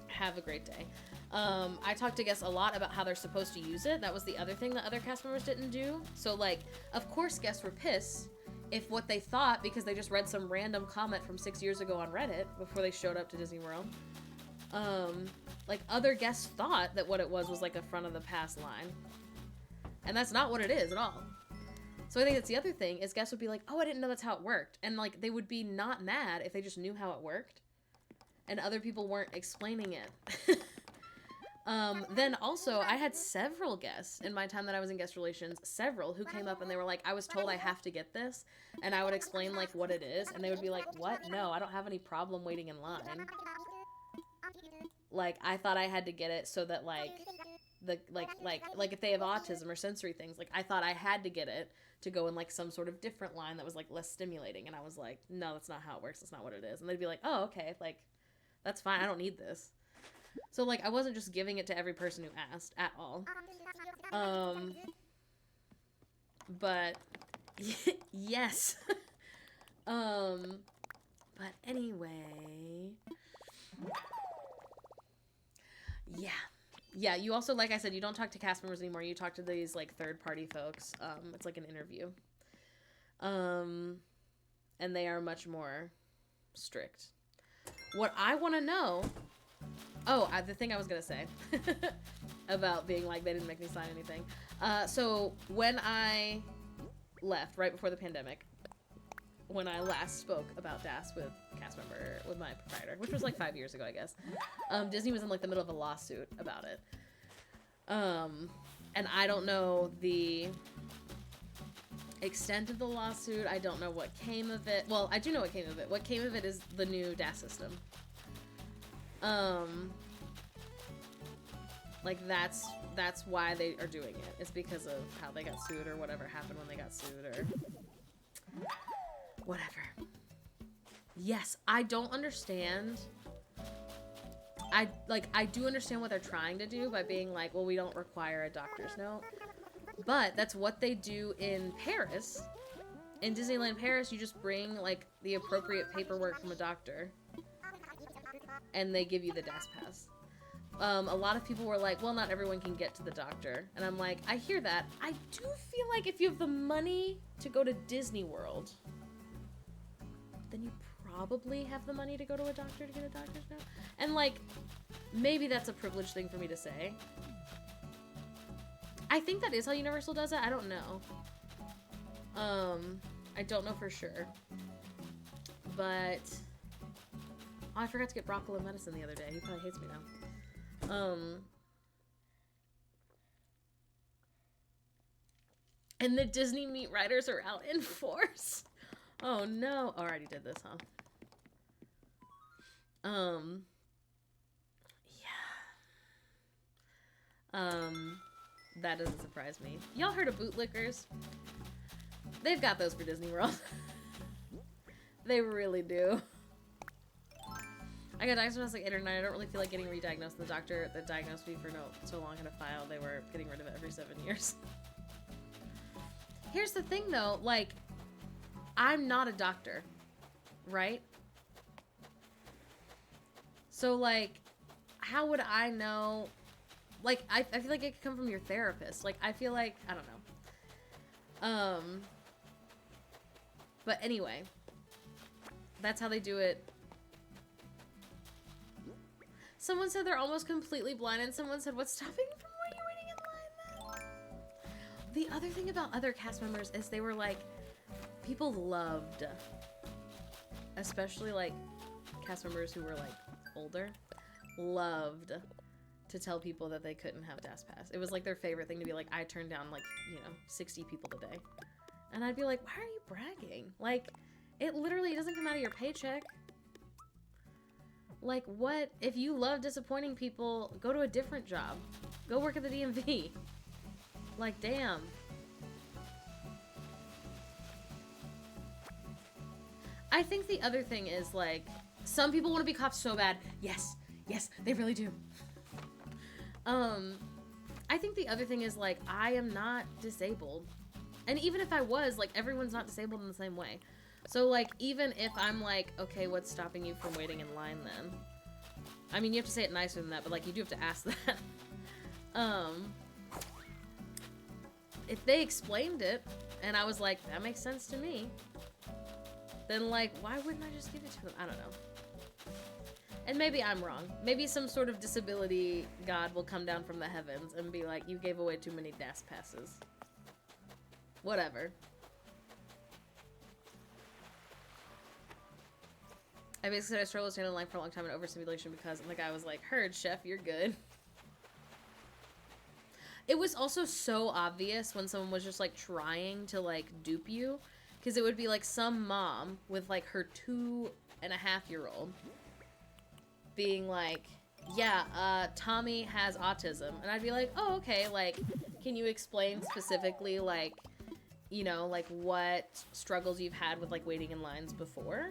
have a great day. I talked to guests a lot about how they're supposed to use it. That was the other thing that other cast members didn't do. So, like, of course guests were pissed if what they thought, because they just read some random comment from 6 years ago on Reddit before they showed up to Disney World. Like, other guests thought that what it was like a front of the pass line. And that's not what it is at all. So I think that's the other thing, is guests would be like, oh, I didn't know that's how it worked. And, like, they would be not mad if they just knew how it worked. And other people weren't explaining it. Then also, I had several guests in my time that I was in guest relations, several who came up and they were like, I was told I have to get this. And I would explain, like, what it is. And they would be like, what? No, I don't have any problem waiting in line. Like, I thought I had to get it so that, like, if they have autism or sensory things, like, I thought I had to get it to go in, like, some sort of different line that was, like, less stimulating. And I was like, no, that's not how it works. That's not what it is. And they'd be like, oh, okay, like, that's fine. I don't need this. So, like, I wasn't just giving it to every person who asked at all. But, yes. But anyway. Yeah. Yeah, you also, like I said, you don't talk to cast members anymore. You talk to these, like, third-party folks. It's like an interview. And they are much more strict. What I want to know... Oh, the thing I was going to say about being like, they didn't make me sign anything. So when I left, right before the pandemic, when I last spoke about DAS with cast member, with my proprietor, which was like 5 years ago, I guess. Disney was in like the middle of a lawsuit about it. And I don't know the extent of the lawsuit. I don't know what came of it. Well, I do know what came of it. What came of it is the new DAS system. Like that's why they are doing it. It's because of how they got sued or whatever happened when they got sued or whatever. Yes, I don't understand. I do understand what they're trying to do by being like, well, we don't require a doctor's note. But that's what they do in Paris. In Disneyland Paris, you just bring like the appropriate paperwork from a doctor and they give you the DAS pass. A lot of people were like, well, not everyone can get to the doctor. And I'm like, I hear that. I do feel like if you have the money to go to Disney World, then you probably have the money to go to a doctor to get a doctor's note. And like, maybe that's a privileged thing for me to say. I think that is how Universal does it. I don't know. I don't know for sure. But oh, I forgot to get Broccoli medicine the other day. He probably hates me now. And the Disney meat riders are out in force. Oh no. Oh, I already did this, huh? Yeah. That doesn't surprise me. Y'all heard of bootlickers? They've got those for Disney World. They really do. I got diagnosed when I was like 8 or 9. I don't really feel like getting re-diagnosed. The doctor that diagnosed me for so long had a file. They were getting rid of it every 7 years. Here's the thing though, like, I'm not a doctor, right? So like, how would I know? Like, I feel like it could come from your therapist. Like, I feel like, I don't know. But anyway, that's how they do it. Someone said they're almost completely blind, and someone said, what's stopping you from waiting in line then? The other thing about other cast members is they were like, people loved, especially like cast members who were like older, loved to tell people that they couldn't have DAS Pass. It was like their favorite thing to be like, I turned down like, 60 people today. And I'd be like, why are you bragging? Like, it literally doesn't come out of your paycheck. Like, what? If you love disappointing people, go to a different job. Go work at the DMV. Like, damn. I think the other thing is, like, some people want to be cops so bad. Yes. Yes, they really do. I think the other thing is, like, I am not disabled. And even if I was, like, everyone's not disabled in the same way. So, like, even if I'm like, okay, what's stopping you from waiting in line then? I mean, you have to say it nicer than that, but, like, you do have to ask that. If they explained it, and I was like, that makes sense to me, then, like, why wouldn't I just give it to them? I don't know. And maybe I'm wrong. Maybe some sort of disability god will come down from the heavens and be like, you gave away too many DAS passes. Whatever. I basically said I struggled with staying in line for a long time in overstimulation because, and the guy was like, heard, chef, you're good. It was also so obvious when someone was just, like, trying to, like, dupe you. Because it would be, like, some mom with, like, her 2.5-year-old being like, yeah, Tommy has autism. And I'd be like, oh, okay, like, can you explain specifically, like, like, what struggles you've had with, like, waiting in lines before?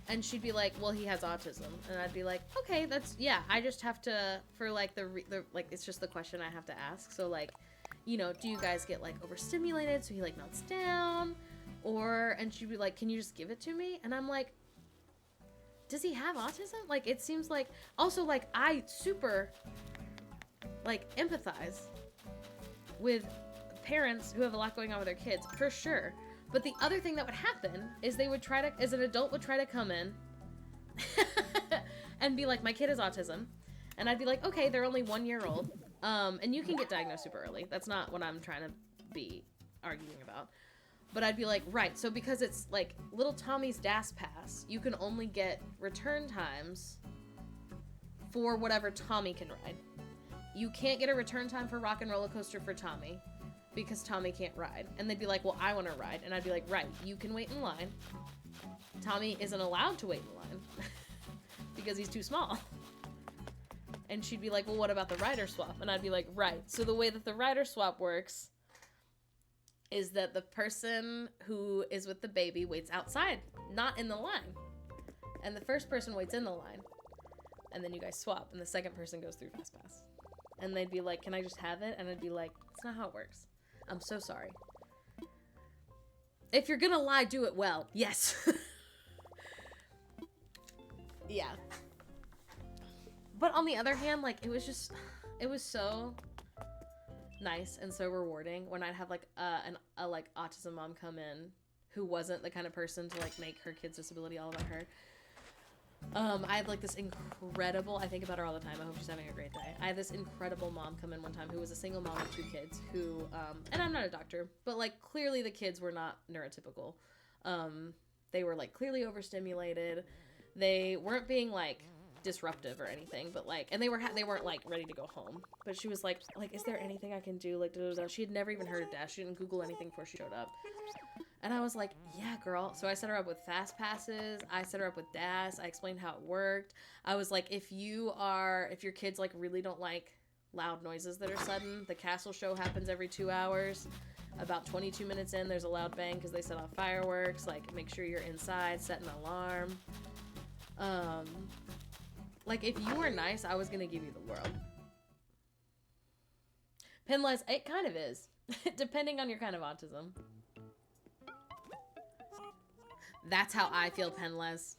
And she'd be like, well, he has autism. And I'd be like, okay, that's, yeah, I just have to, for, like, like, it's just the question I have to ask. So, like, do you guys get, like, overstimulated so he, like, melts down? Or, and she'd be like, can you just give it to me? And I'm like, does he have autism? Like, it seems like, also, like, I super, like, empathize with parents who have a lot going on with their kids, for sure. But the other thing that would happen is they would try to, as an adult would try to come in and be like, my kid has autism. And I'd be like, okay, they're only 1 year old. And you can get diagnosed super early. That's not what I'm trying to be arguing about. But I'd be like, right, so because it's like little Tommy's DAS pass, you can only get return times for whatever Tommy can ride. You can't get a return time for Rock and Roller Coaster for Tommy because Tommy can't ride. And they'd be like, well, I want to ride. And I'd be like, right, you can wait in line. Tommy isn't allowed to wait in line because he's too small. And she'd be like, well, what about the rider swap? And I'd be like, right. So the way that the rider swap works is that the person who is with the baby waits outside, not in the line. And the first person waits in the line. And then you guys swap, and the second person goes through FastPass. And they'd be like, can I just have it? And I'd be like, that's not how it works. I'm so sorry. If you're gonna lie, do it well. Yes. Yeah. But on the other hand, like, it was so nice and so rewarding when I'd have like a like autism mom come in who wasn't the kind of person to like make her kid's disability all about her. I had like this incredible, I think about her all the time, I hope she's having a great day. I had this incredible mom come in one time who was a single mom with 2 kids who, and I'm not a doctor, but like clearly the kids were not neurotypical. They were like clearly overstimulated. They weren't being like disruptive or anything, but like, and they weren't like ready to go home, but she was like, is there anything I can do? Like, she had never even heard of DAS. She didn't Google anything before she showed up. And I was like, yeah, girl. So I set her up with fast passes. I set her up with DAS. I explained how it worked. I was like, if your kids like really don't like loud noises that are sudden, the castle show happens every 2 hours. About 22 minutes in, there's a loud bang because they set off fireworks. Like, make sure you're inside, set an alarm. Like, if you were nice, I was gonna give you the world. Penless, it kind of is. Depending on your kind of autism. That's how I feel, Penless.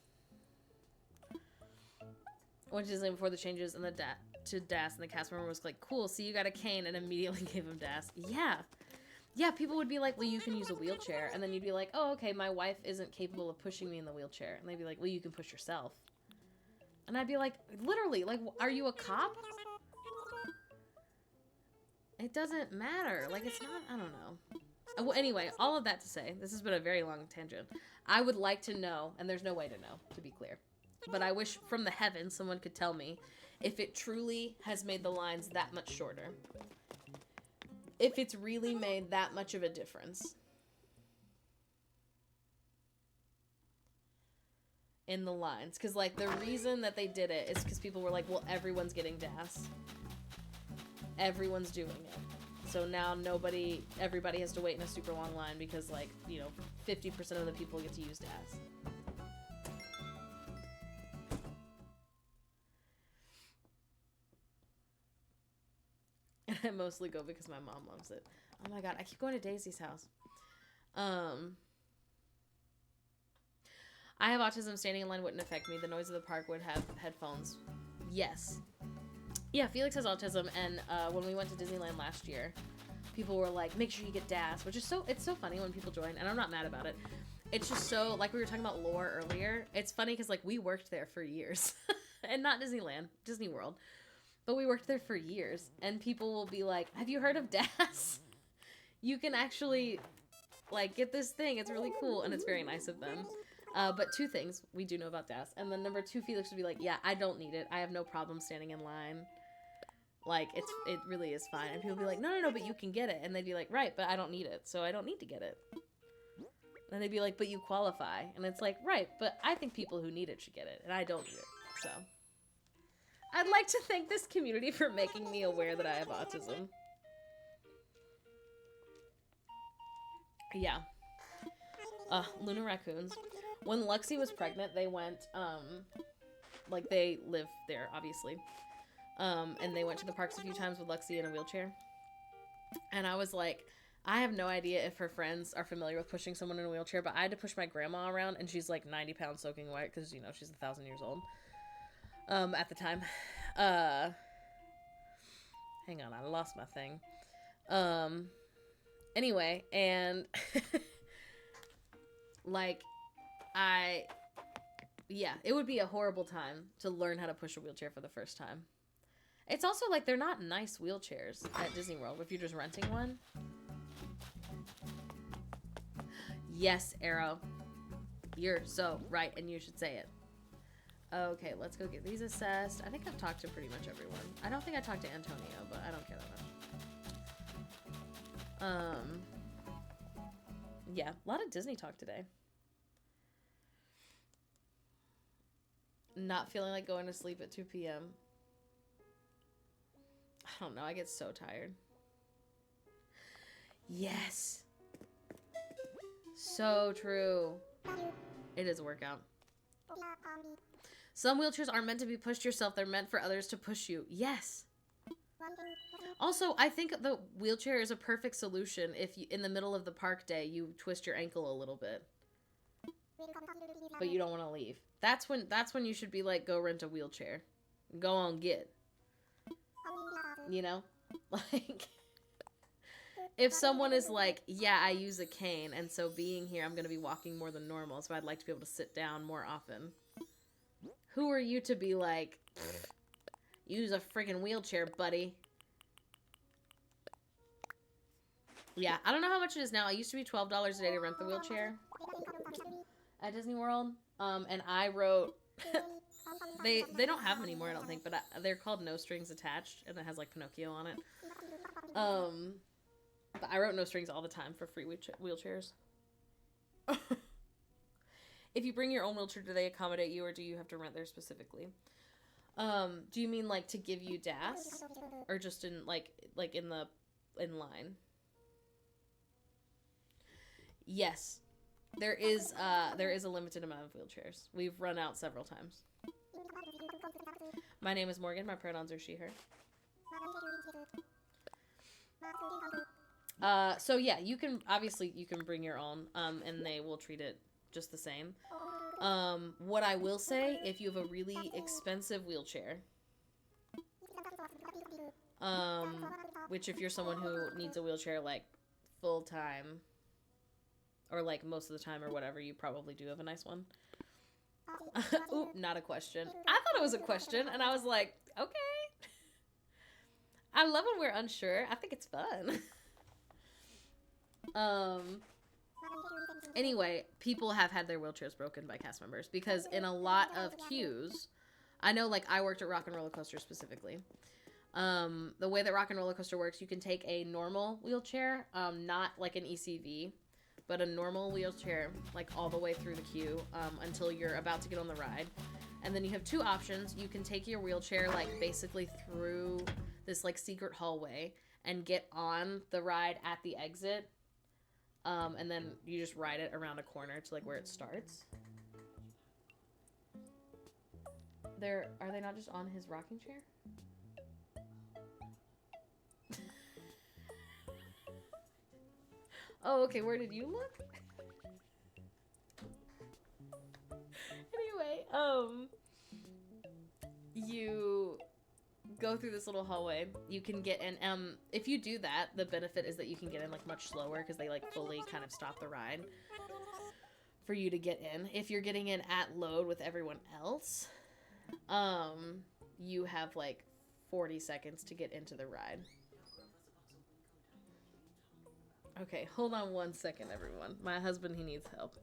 Which is before the changes in the to DAS, and the cast member was like, cool, so you got a cane, and immediately gave him DAS. Yeah. Yeah, people would be like, well, you can use a wheelchair. And then you'd be like, oh, okay, my wife isn't capable of pushing me in the wheelchair. And they'd be like, well, you can push yourself. And I'd be like, literally, like, are you a cop? It doesn't matter. Like, it's not, I don't know. Well, anyway, all of that to say, this has been a very long tangent. I would like to know, and there's no way to know, to be clear. But I wish from the heavens someone could tell me if it truly has made the lines that much shorter. If it's really made that much of a difference. In the lines. Because, like, the reason that they did it is because people were like, well, everyone's getting DAS. Everyone's doing it. So now everybody has to wait in a super long line because, like, 50% of the people get to use DAS. And I mostly go because my mom loves it. Oh my god, I keep going to Daisy's house. I have autism. Standing in line wouldn't affect me. The noise of the park would have headphones. Yes. Yeah, Felix has autism, and when we went to Disneyland last year, people were like, make sure you get DAS, which is it's so funny when people join, and I'm not mad about it. It's just so, like we were talking about lore earlier, it's funny because, like, we worked there for years. And not Disneyland, Disney World. But we worked there for years, and people will be like, have you heard of DAS? You can actually, like, get this thing. It's really cool, and it's very nice of them. But 2 things we do know about DAS. And then number 2, Felix would be like, yeah, I don't need it. I have no problem standing in line. Like, it really is fine. And people would be like, no, but you can get it. And they'd be like, right, but I don't need it, so I don't need to get it. And they'd be like, but you qualify. And it's like, right, but I think people who need it should get it, and I don't need it, so. I'd like to thank this community for making me aware that I have autism. Yeah. Luna raccoons. When Luxie was pregnant, they went, like, they live there, obviously. And they went to the parks a few times with Luxie in a wheelchair. And I was like, I have no idea if her friends are familiar with pushing someone in a wheelchair, but I had to push my grandma around, and she's like 90 pounds soaking wet, because, she's 1,000 years old. At the time. Hang on, I lost my thing. Anyway, and like, it would be a horrible time to learn how to push a wheelchair for the first time. It's also like, they're not nice wheelchairs at Disney World if you're just renting one. Yes, Arrow. You're so right, and you should say it. Okay, let's go get these assessed. I think I've talked to pretty much everyone. I don't think I talked to Antonio, but I don't care that much. Yeah, a lot of Disney talk today. Not feeling like going to sleep at 2 p.m. I don't know, I get so tired. Yes. So true. It is a workout. Some wheelchairs aren't meant to be pushed yourself. They're meant for others to push you. Yes. Also, I think the wheelchair is a perfect solution if you, in the middle of the park day, you twist your ankle a little bit. But you don't want to leave. That's when you should be like, go rent a wheelchair. Go on, get. You know? Like, if someone is like, yeah, I use a cane, and so being here, I'm going to be walking more than normal, so I'd like to be able to sit down more often. Who are you to be like, use a freaking wheelchair, buddy? Yeah, I don't know how much it is now. It used to be $12 a day to rent the wheelchair at Disney World. And I wrote, they don't have them anymore, I don't think, but they're called No Strings Attached, and it has like Pinocchio on it. But I wrote no strings all the time for free wheelchairs. If you bring your own wheelchair, do they accommodate you, or do you have to rent there specifically? Do you mean like to give you DAS, or just in like in line? Yes, there is a limited amount of wheelchairs. We've run out several times. My name is Morgan. My pronouns are she, her. So yeah, you can bring your own, and they will treat it just the same. What I will say, if you have a really expensive wheelchair, which if you're someone who needs a wheelchair like full time, or like most of the time or whatever, you probably do have a nice one. Oop, not a question. I thought it was a question, and I was like, okay. I love when we're unsure. I think it's fun. Anyway, people have had their wheelchairs broken by cast members because in a lot of queues, I know like I worked at Rock and Roller Coaster specifically. The way that Rock and Roller Coaster works, you can take a normal wheelchair, not like an ECV, but a normal wheelchair, like all the way through the queue, until you're about to get on the ride. And then you have two options. You can take your wheelchair like basically through this like secret hallway and get on the ride at the exit. And then you just ride it around a corner to like where it starts. Are they not just on his rocking chair? Oh, okay, where did you look? Anyway, you go through this little hallway. You can get in, if you do that, the benefit is that you can get in like much slower because they like fully kind of stop the ride for you to get in. If you're getting in at load with everyone else, you have like 40 seconds to get into the ride. Okay, hold on 1 second, everyone. My husband, he needs help.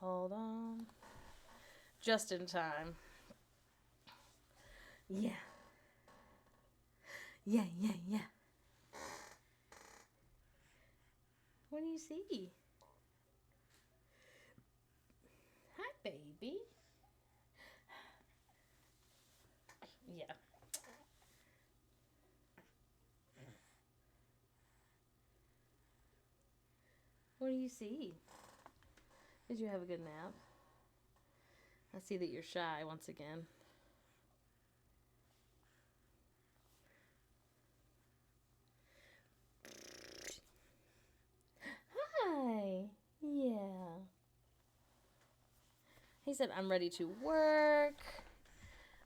Hold on. Just in time. Yeah. Yeah. What do you see? Hi, baby. Yeah. What do you see? Did you have a good nap? I see that you're shy once again. Hi. Yeah. He said, I'm ready to work.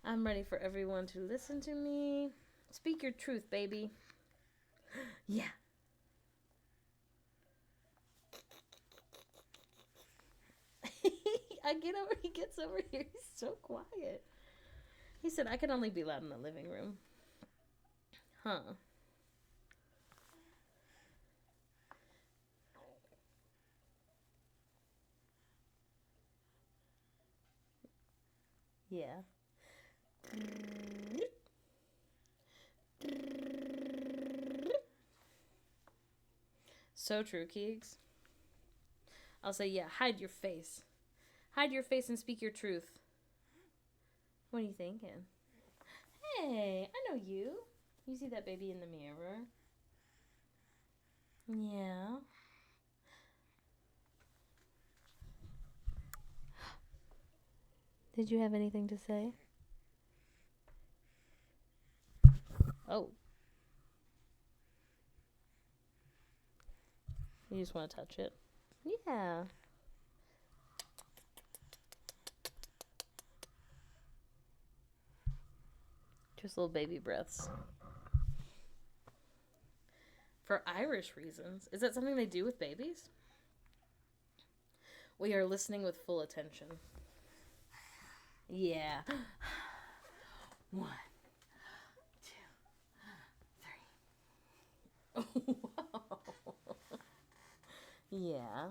I'm ready for everyone to listen to me. Speak your truth, baby. Yeah. He gets over here. He's so quiet. He said, I can only be loud in the living room. Huh. Yeah. So true, Keegs. I'll say, yeah, hide your face. Hide your face and speak your truth. What are you thinking? Hey, I know you. You see that baby in the mirror? Yeah. Did you have anything to say? Oh. You just want to touch it? Yeah. Just little baby breaths. For Irish reasons. Is that something they do with babies? We are listening with full attention. Yeah. 1, 2, 3. Whoa. Yeah.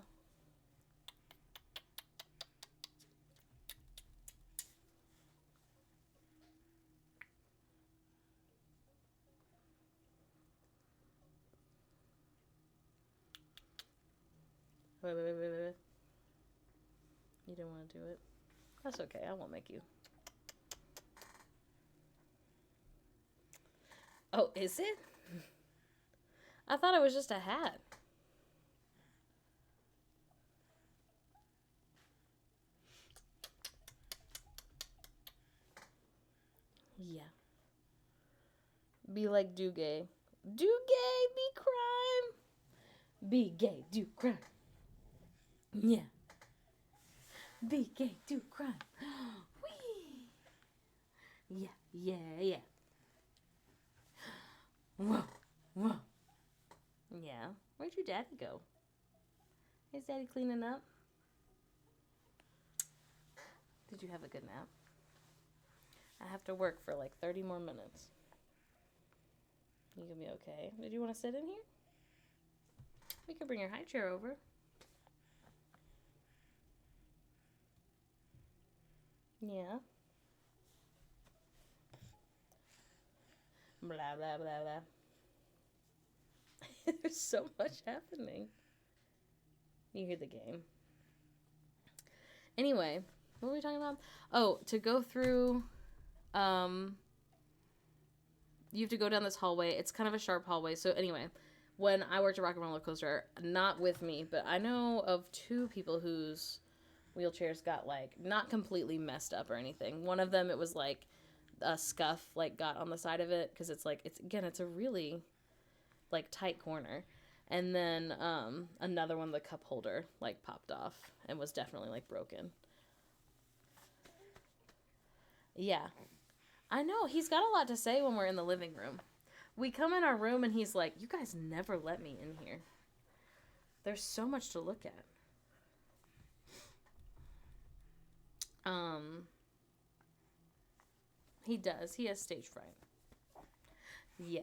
Wait. You didn't want to do it? That's okay. I won't make you. Oh, is it? I thought it was just a hat. Yeah. Be like do gay. Do gay, be crime. Be gay, do crime. Yeah. Be gay, do crime. Whee! Yeah. Whoa. Yeah. Where'd your daddy go? Is daddy cleaning up? Did you have a good nap? I have to work for like 30 more minutes. You gonna be okay? Did you want to sit in here? We could bring your high chair over. Yeah. Blah, blah, blah, blah. There's so much happening. You hear the game. Anyway, what were we talking about? Oh, to go through, you have to go down this hallway. It's kind of a sharp hallway. So anyway, when I worked at Rock and Roller Coaster, not with me, but I know of 2 people whose wheelchairs got like not completely messed up or anything. One of them, it was like a scuff like got on the side of it because it's a really like tight corner. And then another one, the cup holder like popped off and was definitely like broken. Yeah. I know. He's got a lot to say when we're in the living room. We come in our room and he's like, you guys never let me in here. There's so much to look at. He does. He has stage fright. Yes.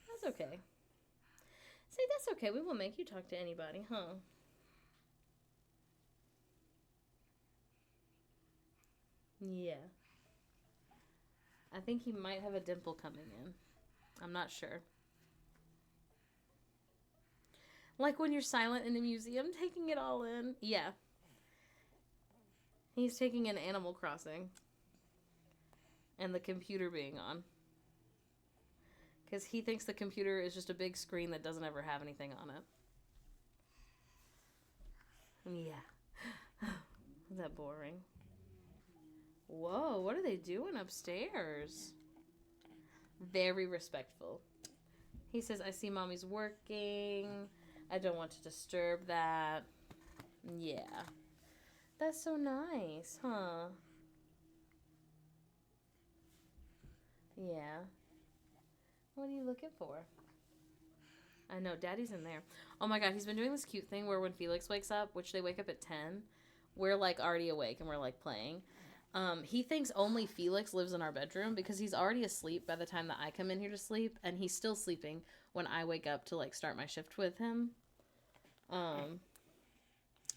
That's okay. Say, that's okay. We won't make you talk to anybody, huh? Yeah. I think he might have a dimple coming in. I'm not sure. Like when you're silent in a museum, taking it all in. Yeah. He's taking in Animal Crossing. And the computer being on. Because he thinks the computer is just a big screen that doesn't ever have anything on it. Yeah. Is that boring? Whoa, what are they doing upstairs? Very respectful. He says, I see mommy's working. I don't want to disturb that. Yeah. That's so nice, huh? Yeah. What are you looking for? I know, Daddy's in there. Oh my God, he's been doing this cute thing where when Felix wakes up, which they wake up at 10, we're like already awake and we're like playing. He thinks only Felix lives in our bedroom because he's already asleep by the time that I come in here to sleep, and he's still sleeping when I wake up to like start my shift with him.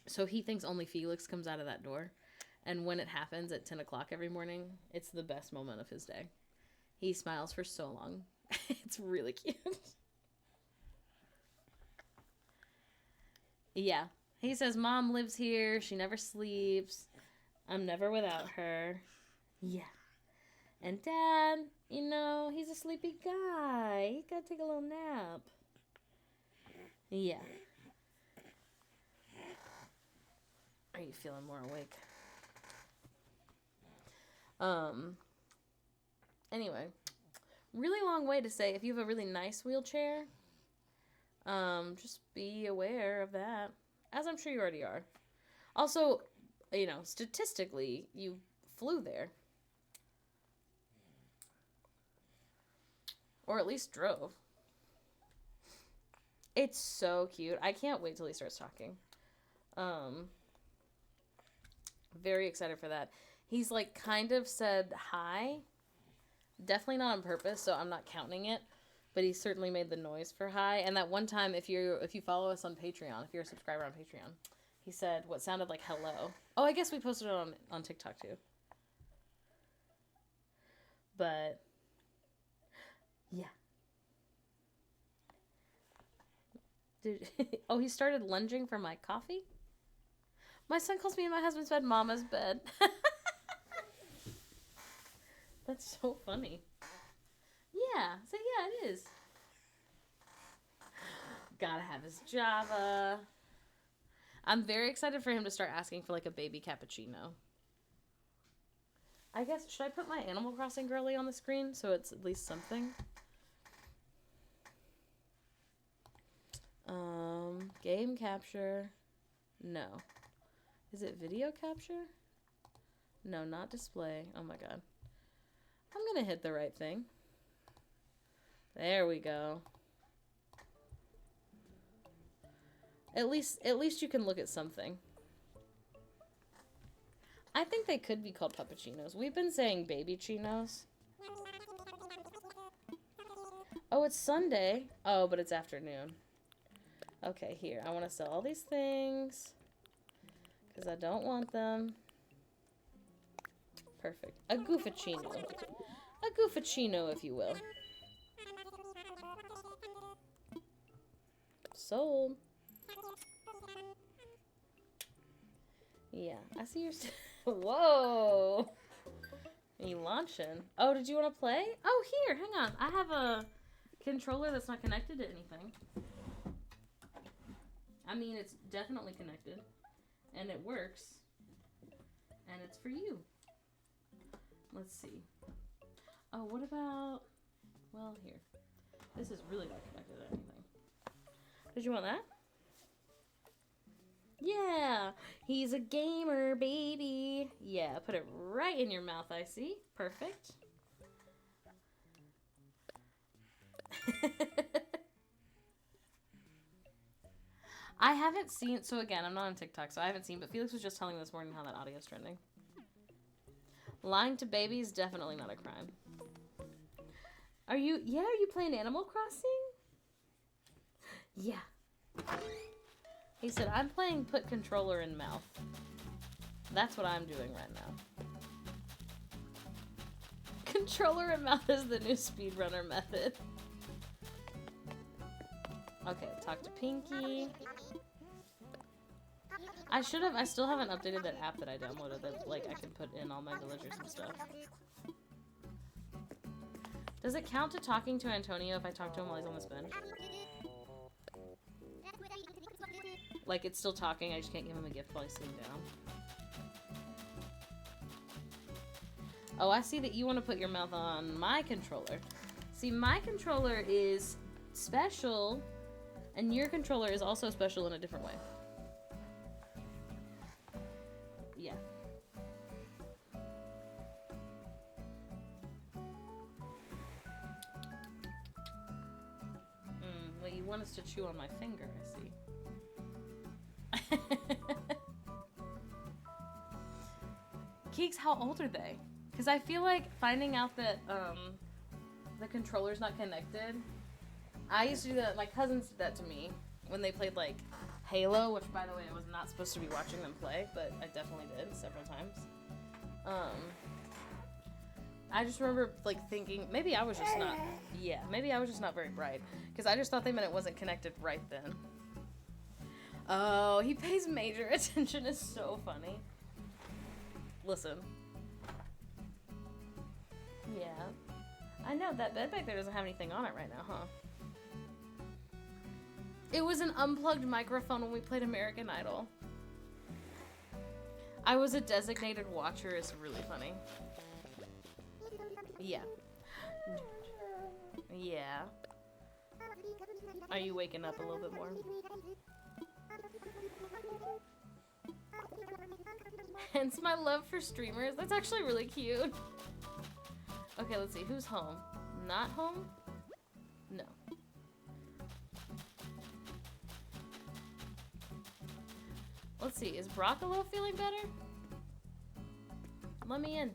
So he thinks only Felix comes out of that door, and when it happens at 10 o'clock every morning, it's the best moment of his day. He smiles for so long. It's really cute. Yeah. He says, Mom lives here. She never sleeps. I'm never without her. Yeah. And Dad, you know, he's a sleepy guy. He's got to take a little nap. Yeah. Are you feeling more awake? Anyway. Really long way to say if you have a really nice wheelchair, just be aware of that. As I'm sure you already are. Also, you know, statistically, you flew there. Or at least drove. It's so cute. I can't wait till he starts talking. Very excited for that. He's like kind of said hi. Definitely not on purpose, so I'm not counting it. But he certainly made the noise for hi. And that one time, if you follow us on Patreon, if you're a subscriber on Patreon, he said what sounded like hello. Oh, I guess we posted it on TikTok too. But yeah. Oh, he started lunging for my coffee? My son calls me in my husband's bed Mama's bed. That's so funny. Yeah, so yeah, it is. Gotta have his Java. I'm very excited for him to start asking for like a baby cappuccino. I guess, should I put my Animal Crossing girly on the screen so it's at least something? Game capture. No. Is it video capture? No, not display. Oh my God. I'm gonna hit the right thing. There we go. At least you can look at something. I think they could be called puppuccinos. We've been saying baby chinos. Oh, it's Sunday. Oh, but it's afternoon. Okay, here. I want to sell all these things because I don't want them. Perfect. A goofuccino. A goofuccino, if you will. Sold. Yeah, I see your... Whoa! Are you launching? Oh, did you want to play? Oh, here, hang on. I have a controller that's not connected to anything. I mean, it's definitely connected. And it works. And it's for you. Let's see. Oh, what about... Well, here. This is really not connected to anything. Did you want that? Yeah, he's a gamer, baby. Yeah, put it right in your mouth, I see. Perfect. I haven't seen, so again, I'm not on TikTok, so I haven't seen, but Felix was just telling me this morning how that audio's trending. Lying to babies, definitely not a crime. Are you playing Animal Crossing? Yeah. He said, I'm playing put controller in mouth. That's what I'm doing right now. Controller and mouth is the new speedrunner method. Okay, talk to Pinky. I still haven't updated that app that I downloaded that, like, I can put in all my villagers and stuff. Does it count to talking to Antonio if I talk to him while he's on this bench? Like, it's still talking, I just can't give him a gift while he's sitting down. Oh, I see that you want to put your mouth on my controller. See, my controller is special, and your controller is also special in a different way. Yeah. Well, you want us to chew on my finger, I see. Keeks, how old are they? Because I feel like finding out that the controller's not connected. I used to do that. My cousins did that to me when they played like Halo, which by the way I was not supposed to be watching them play, but I definitely did several times. I just remember like thinking maybe I was just not. Yeah, maybe I was just not very bright because I just thought they meant it wasn't connected right then. Oh, he pays major attention. It's so funny. Listen. Yeah. I know, that bed back there doesn't have anything on it right now, huh? It was an unplugged microphone when we played American Idol. I was a designated watcher. It's really funny. Yeah. Yeah. Are you waking up a little bit more? Hence my love for streamers. That's actually really cute. Okay, let's see. Who's home? Not home? No. Let's see. Is Broccolo feeling better? Let me in.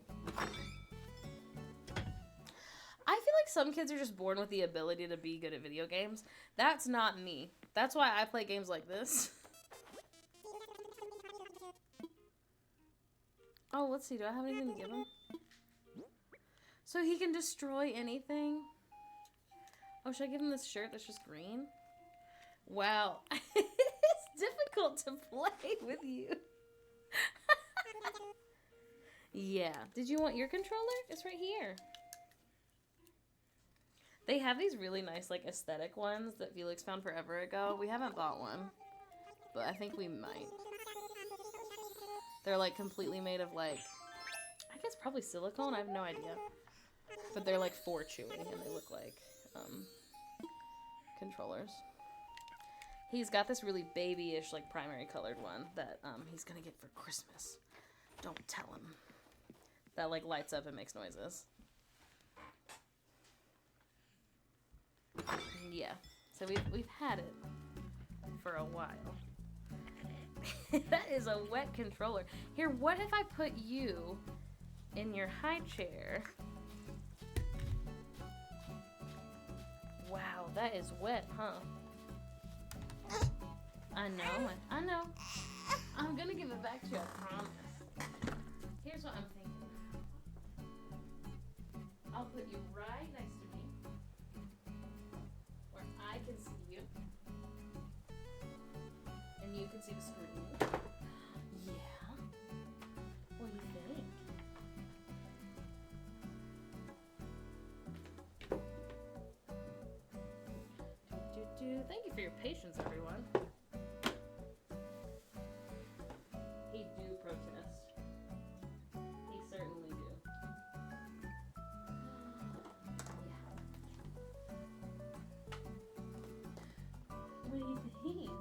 I feel like some kids are just born with the ability to be good at video games. That's not me. That's why I play games like this. Oh, let's see. Do I have anything to give him? So he can destroy anything? Oh, should I give him this shirt that's just green? Wow. It's difficult to play with you. Yeah. Did you want your controller? It's right here. They have these really nice, like, aesthetic ones that Felix found forever ago. We haven't bought one, but I think we might. They're, like, completely made of, like, I guess probably silicone. I have no idea. But they're, like, for chewing, and they look like, controllers. He's got this really babyish, like, primary colored one that, he's gonna get for Christmas. Don't tell him. That, like, lights up and makes noises. Yeah. So we've had it for a while. That is a wet controller. Here, what if I put you in your high chair? Wow, that is wet, huh? I know. I'm gonna give it back to you, I promise. Here's what I'm thinking. I'll put you right next to me, where I can see you, and you can see the screen. Yeah. What do you think? Thank you for your patience, everyone. He do protest. He certainly do. Yeah. What do you think?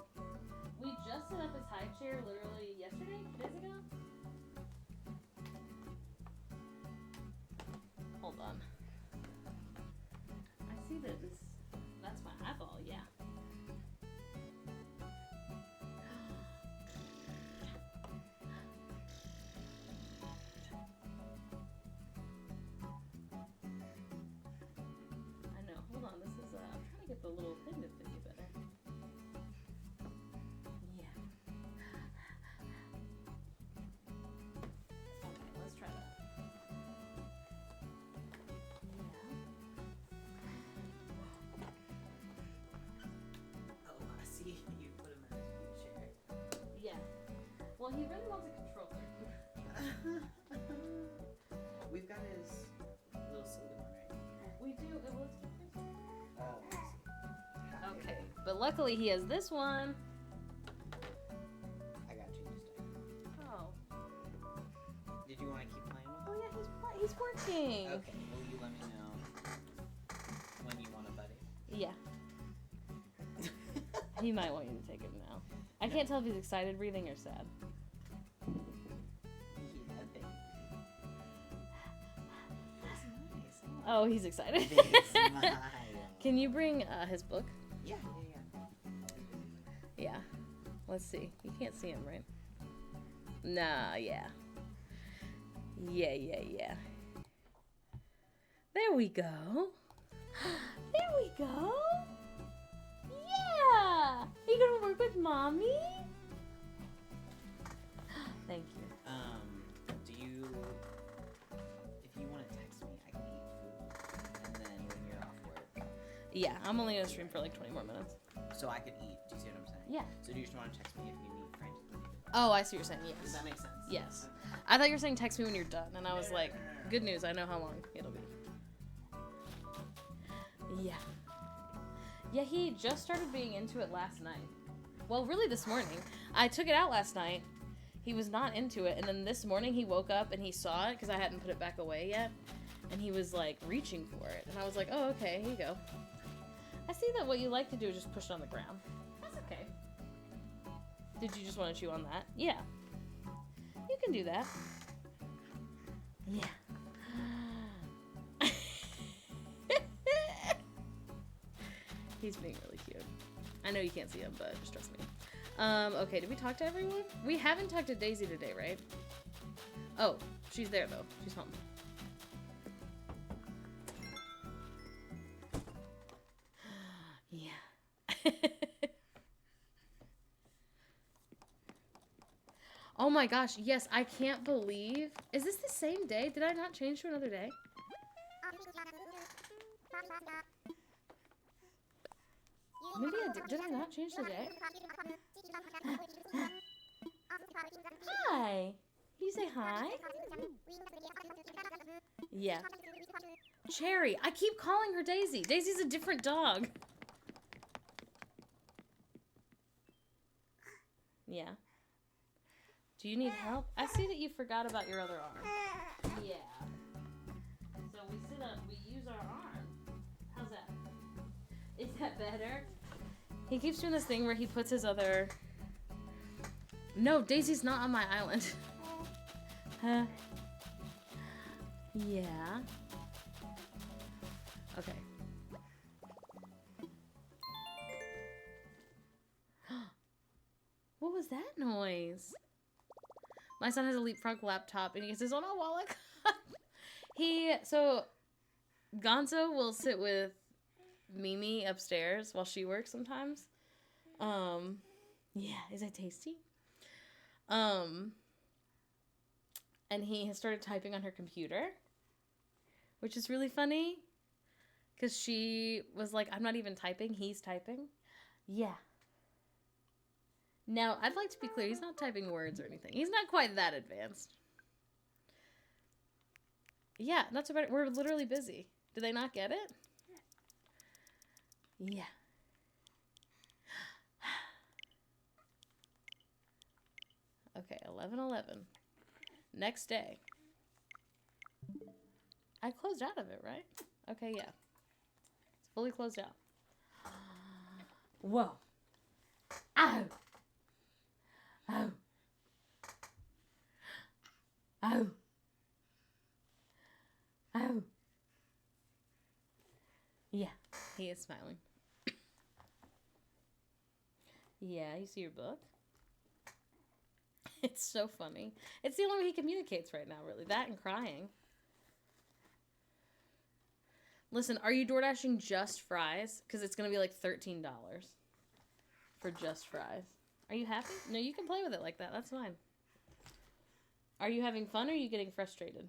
We just set up his high chair literally yesterday, 2 days ago. Hold on. I see that this. That's my eyeball, yeah. I know, hold on, this is, I'm trying to get the little thing to fit you better. Yeah. Okay, let's try that. but luckily he has this one. I got you this time. Oh. Did you want to keep playing with Oh yeah, he's working. Okay, will you let me know when you want a buddy? Yeah. He might want you to take him now. I can't tell if he's excited breathing or sad. Yeah, baby. That's nice. Oh, he's excited. Big smile. Can you bring his book? Yeah. Yeah. Let's see. You can't see him, right? Nah, yeah. Yeah. There we go. There we go. Yeah. You gonna work with mommy? Thank you. Do you, if you want to text me, I can eat food, and then when you're off work, Yeah, I'm only gonna stream for like 20 more minutes. so I could eat. Do you see what I'm saying? Yeah. So do you just want to text me if you need frantically? Oh, I see what you're saying. Does Yes. that make sense? Yes. Okay. I thought you were saying text me when you're done, and I was No, like, no. good news. I know how long it'll be. Yeah. Yeah, he just started being into it last night. Well, really this morning. I took it out last night. He was not into it, and then this morning he woke up and he saw it because I hadn't put it back away yet, and he was like reaching for it, and I was like, oh, okay, here you go. I see that what you like to do is just push it on the ground. That's okay. Did you just want to chew on that? Yeah. You can do that. Yeah. He's being really cute. I know you can't see him, but just trust me. Okay, did we talk to everyone? We haven't talked to Daisy today, right? Oh, she's there though. She's home. Yeah. Oh my gosh, yes, I can't believe. Is this the same day? Did I not change to another day? Maybe I did. Did I not change the day? Hi. Can you say hi? Yeah. Cherry. I keep calling her Daisy. Daisy's a different dog. Yeah. Do you need help? I see that you forgot about your other arm. Yeah. So we sit up, we use our arm. How's that? Is that better? He keeps doing this thing where he puts his other... No, Daisy's not on my island. Huh? Yeah. Okay. What was that noise? My son has a Leapfrog laptop and he says, oh no, Wallach. So Gonzo will sit with Mimi upstairs while she works sometimes. Yeah, is it tasty? And he has started typing on her computer, which is really funny because she was like, I'm not even typing, he's typing. Yeah. Now, I'd like to be clear, he's not typing words or anything. He's not quite that advanced. Yeah, not so bad. We're literally busy. Do they not get it? Yeah. Okay, 11:11. Next day. I closed out of it, right? Okay, yeah. It's fully closed out. Whoa. Ow! Oh. Oh. Oh. Yeah, he is smiling. Yeah, you see your book? It's so funny. It's the only way he communicates right now, really. That and crying. Listen, are you DoorDashing just fries? Because it's going to be like $13 for just fries. Are you happy? No, you can play with it like that. That's fine. Are you having fun or are you getting frustrated?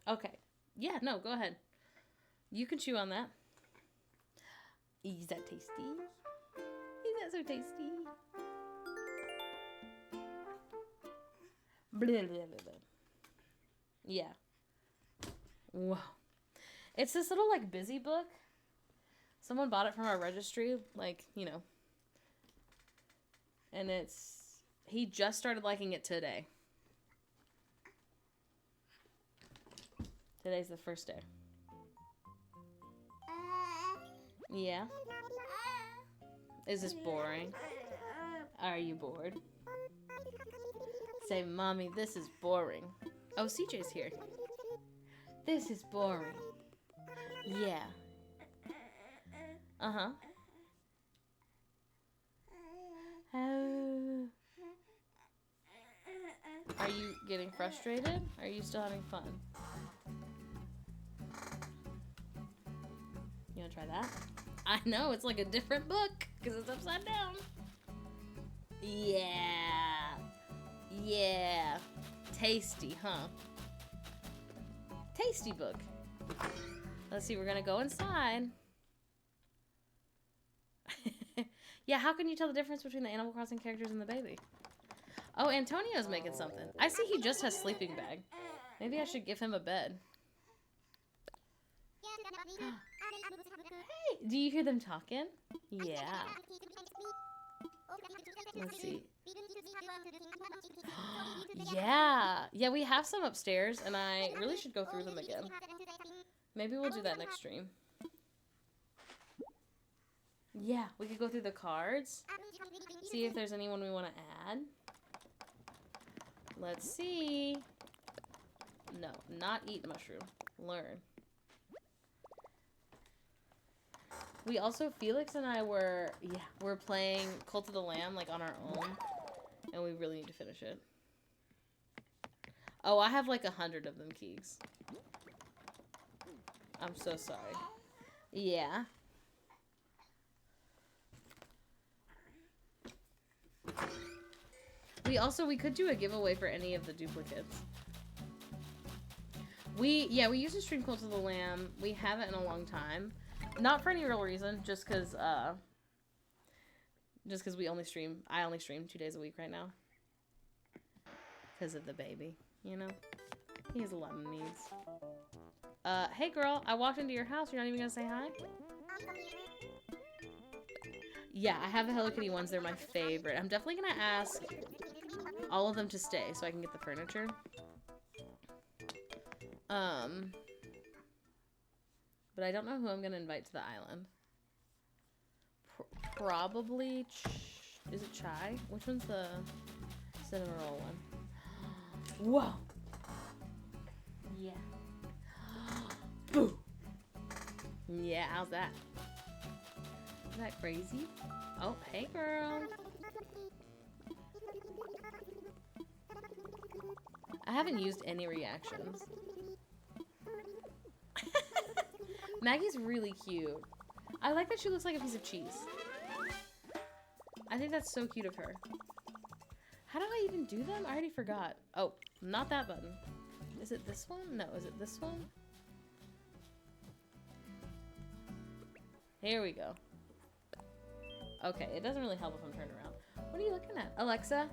Okay. Yeah, no, go ahead. You can chew on that. Is that tasty? Is that so tasty? Blah, blah, blah, blah. Yeah. Whoa. It's this little, like, busy book. Someone bought it from our registry, like, you know. And he just started liking it today. Today's the first day. Yeah? Is this boring? Are you bored? Say, Mommy, this is boring. Oh, CJ's here. This is boring. Yeah. Uh-huh. Are you getting frustrated? Are you still having fun? You wanna try that? I know, it's like a different book, because it's upside down. Yeah. Yeah. Tasty, huh? Tasty book. Let's see, we're gonna go inside. Yeah, how can you tell the difference between the Animal Crossing characters and the baby? Oh, Antonio's making something. I see he just has sleeping bag. Maybe I should give him a bed. Hey, do you hear them talking? Yeah. Let's see. Yeah. Yeah, we have some upstairs, and I really should go through them again. Maybe we'll do that next stream. Yeah, we could go through the cards. See if there's anyone we want to add. Let's see. No, not eat mushroom. Learn. We also, Felix and I we're playing Cult of the Lamb, like, on our own. And we really need to finish it. Oh, I have like 100 of them, Keegs. I'm so sorry. Yeah. We could do a giveaway for any of the duplicates. We used to stream Cult of the Lamb. We haven't in a long time. Not for any real reason, just because we only stream, I only stream 2 days a week right now. Because of the baby, you know? He has a lot of needs. Hey girl, I walked into your house, you're not even gonna say hi? Yeah, I have the Hello Kitty ones, they're my favorite. I'm definitely gonna ask all of them to stay so I can get the furniture. But I don't know who I'm gonna invite to the island. Probably, is it Chai? Which one's the cinnamon roll one? Whoa! Yeah. Boo! Yeah, how's that? Is that crazy? Oh, hey girl! I haven't used any reactions. Maggie's really cute. I like that she looks like a piece of cheese. I think that's so cute of her. How do I even do them? I already forgot. Oh, not that button. Is it this one? No, is it this one? Here we go. Okay, it doesn't really help if I'm turned around. What are you looking at? Alexa,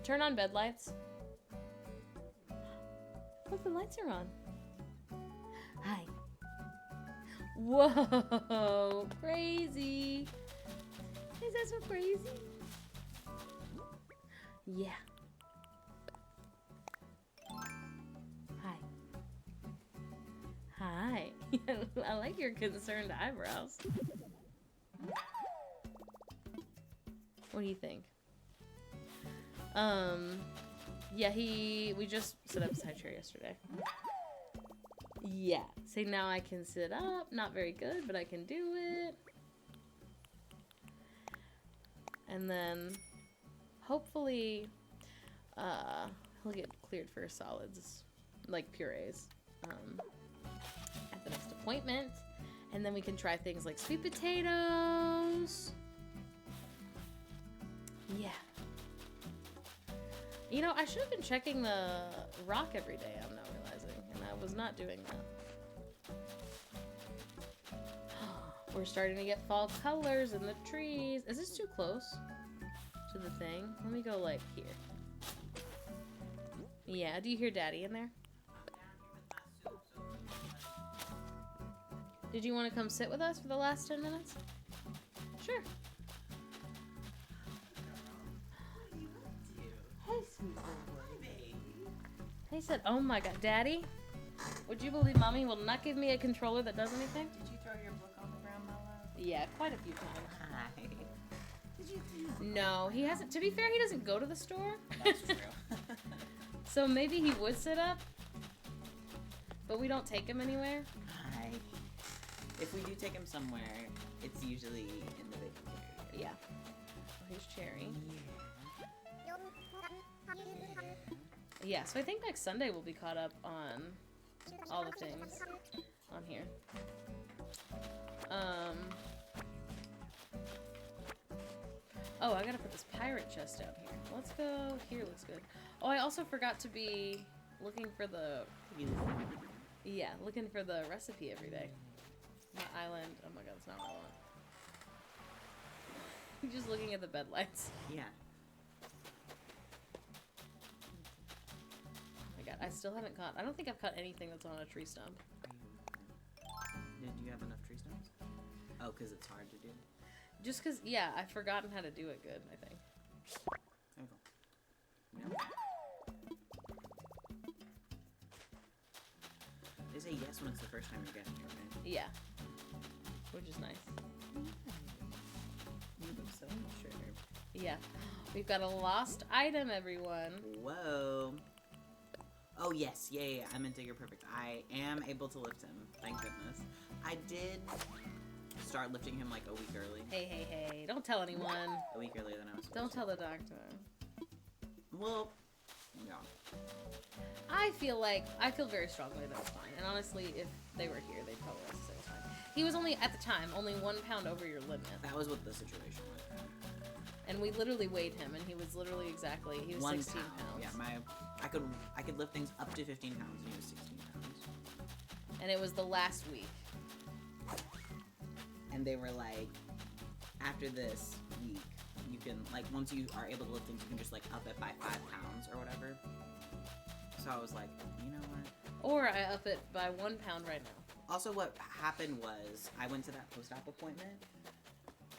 turn on bed lights. Look, the lights are on. Hi. Whoa, crazy. Is that so crazy? Yeah. Hi. Hi. I like your concerned eyebrows. What do you think? Yeah, we just sit up his high chair yesterday. Yeah. Say now I can sit up. Not very good, but I can do it. And then hopefully he'll get cleared for solids, like purees, at the next appointment. And then we can try things like sweet potatoes. Yeah. You know, I should have been checking the rock every day, I'm now realizing, and I was not doing that. We're starting to get fall colors in the trees. Is this too close to the thing? Let me go, like, here. Yeah, do you hear Daddy in there? Did you want to come sit with us for the last 10 minutes? Sure. Hey, sweet boy. He said, oh my god, Daddy, would you believe Mommy will not give me a controller that does anything? Did you throw your book on the ground, Mella? Yeah, quite a few times. Hi. Did you? No, he hasn't. To be fair, he doesn't go to the store. That's true. So maybe he would sit up, but we don't take him anywhere. Hi. If we do take him somewhere, it's usually in the baby carrier. Yeah. Oh, here's Cherry. Yeah, so I think next Sunday we'll be caught up on all the things on here. Oh, I gotta put this pirate chest out here. Let's go. Here looks good. Oh, I also forgot to be looking for the... Yeah, looking for the recipe every day. My island. Oh my god, that's not what I want. Just looking at the bed lights. Yeah. Oh my god, I still haven't caught... I don't think I've caught anything that's on a tree stump. Did you have enough tree stumps? Oh, because it's hard to do. Just because, yeah, I've forgotten how to do it good, I think. There you go. They say yes when it's the first time you're getting here, right? Yeah. Which is nice. You look so sure. Yeah. We've got a lost item, everyone. Whoa. Oh, yes. Yeah. I meant to. You're perfect. I am able to lift him. Thank goodness. I did start lifting him like a week early. Hey. Don't tell anyone. A week earlier than I was supposed Don't to. tell the doctor. Well, yeah. I feel very strongly that it's fine. And honestly, if they were here, they'd probably also say it's fine. He was only, at the time, only 1 pound over your limit. That was what the situation was. And we literally weighed him, and he was literally exactly, he was 1 16 pound. pounds. Yeah, I could lift things up to 15 pounds, and he was 16 pounds. And it was the last week. And they were like, after this week, you can, like, once you are able to lift things, you can just, like, up it by 5 pounds or whatever. So I was like, you know what? Or I up it by 1 pound right now. Also, what happened was I went to that post-op appointment,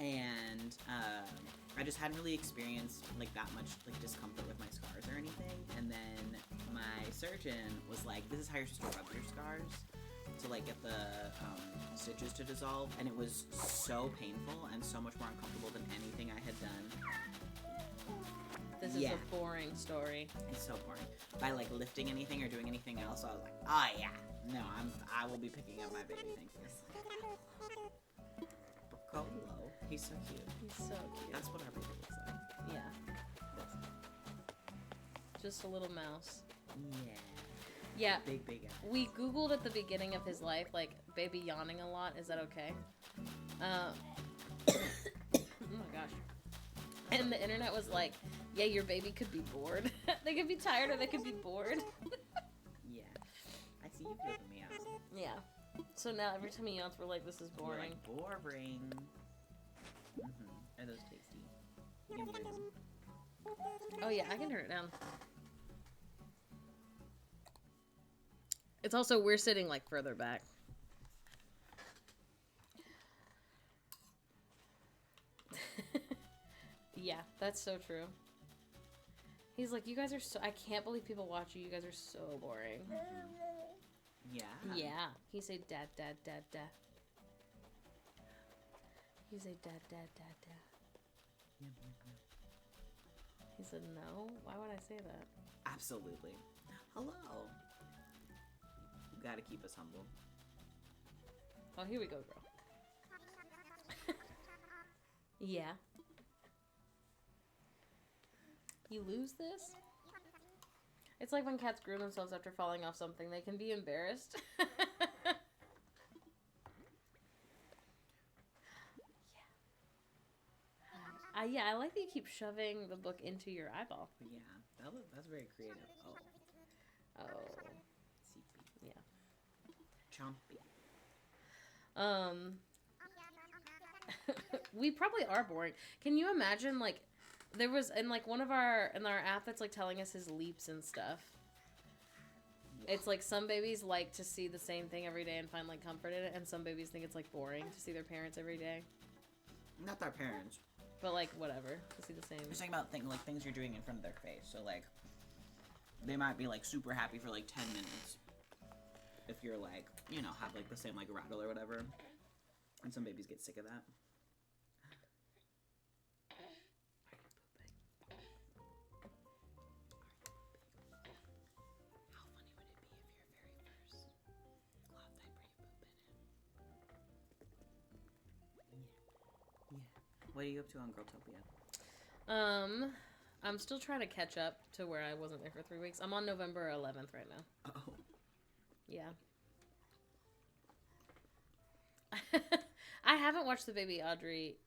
and I just hadn't really experienced, like, that much, like, discomfort with my scars or anything. And then my surgeon was like, this is how you're supposed to rub your scars to, like, get the stitches to dissolve. And it was so painful and so much more uncomfortable than anything I had done. This is a boring story. It's so boring. By, like, lifting anything or doing anything else, I was like, oh, yeah. No, I will be picking up my baby thing for this. Piccolo. He's so cute. He's so cute. That's what our baby looks like. Yeah. Just a little mouse. Yeah. Yeah. Big eyes. We Googled at the beginning of his life, like, baby yawning a lot. Is that okay? Oh my gosh. And the internet was like, yeah, your baby could be bored. They could be tired or they could be bored. Yeah. I see you flipping me out. Yeah. So now every time he yawns, we're like, this is You're boring. like, boring. Are those tasty? You can hear them. Oh yeah, I can turn it down. It's also, we're sitting like further back. Yeah, that's so true. He's like, you guys are so, I can't believe people watch you. You guys are so boring. Yeah. Yeah. He said, dad, dad, dad, dad. He said, dad, dad, dad, dad. He said, no? Why would I say that? Absolutely. Hello. You gotta keep us humble. Oh, here we go, girl. Yeah. You lose this? It's like when cats groom themselves after falling off something. They can be embarrassed. Yeah, I like that you keep shoving the book into your eyeball. Yeah, that's very creative. Oh. Oh. CP. Yeah. Chompy. We probably are boring. Can you imagine, like, there was in like in our app that's like telling us his leaps and stuff. It's like some babies like to see the same thing every day and find like comfort in it, and some babies think it's like boring to see their parents every day. Not their parents. But like whatever, to see the same. I'm just talking about things you're doing in front of their face. So like, they might be like super happy for like 10 minutes. If you're like, you know, have like the same like rattle or whatever. And some babies get sick of that. What are you up to on Girltopia? I'm still trying to catch up to where I wasn't there for 3 weeks. I'm on November 11th right now. Oh. Yeah. I haven't watched the Baby Audrey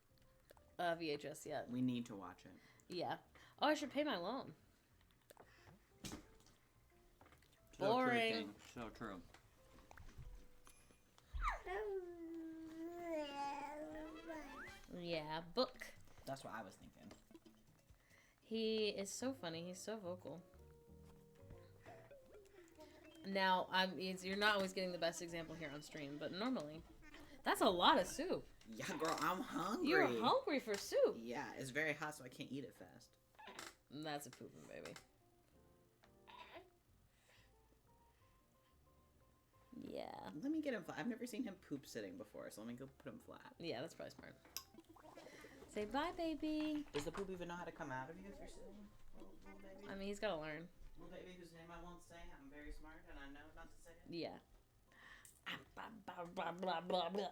VHS yet. We need to watch it. Yeah. Oh, I should pay my loan. So Boring. True, so true. Yeah, book. That's what I was thinking. He is so funny. He's so vocal. Now, you're not always getting the best example here on stream, but normally. That's a lot of soup. Yeah, girl, I'm hungry. You're hungry for soup. Yeah, it's very hot, so I can't eat it fast. That's a pooping baby. Yeah. Let me get him flat. I've never seen him poop sitting before, so let me go put him flat. Yeah, that's probably smart. Say bye, baby. Does the poop even know how to come out of you if you're sitting? Little baby? I mean, he's got to learn. Little baby whose name I won't say. I'm very smart and I know not to say it. Yeah. Blah, blah, blah, blah.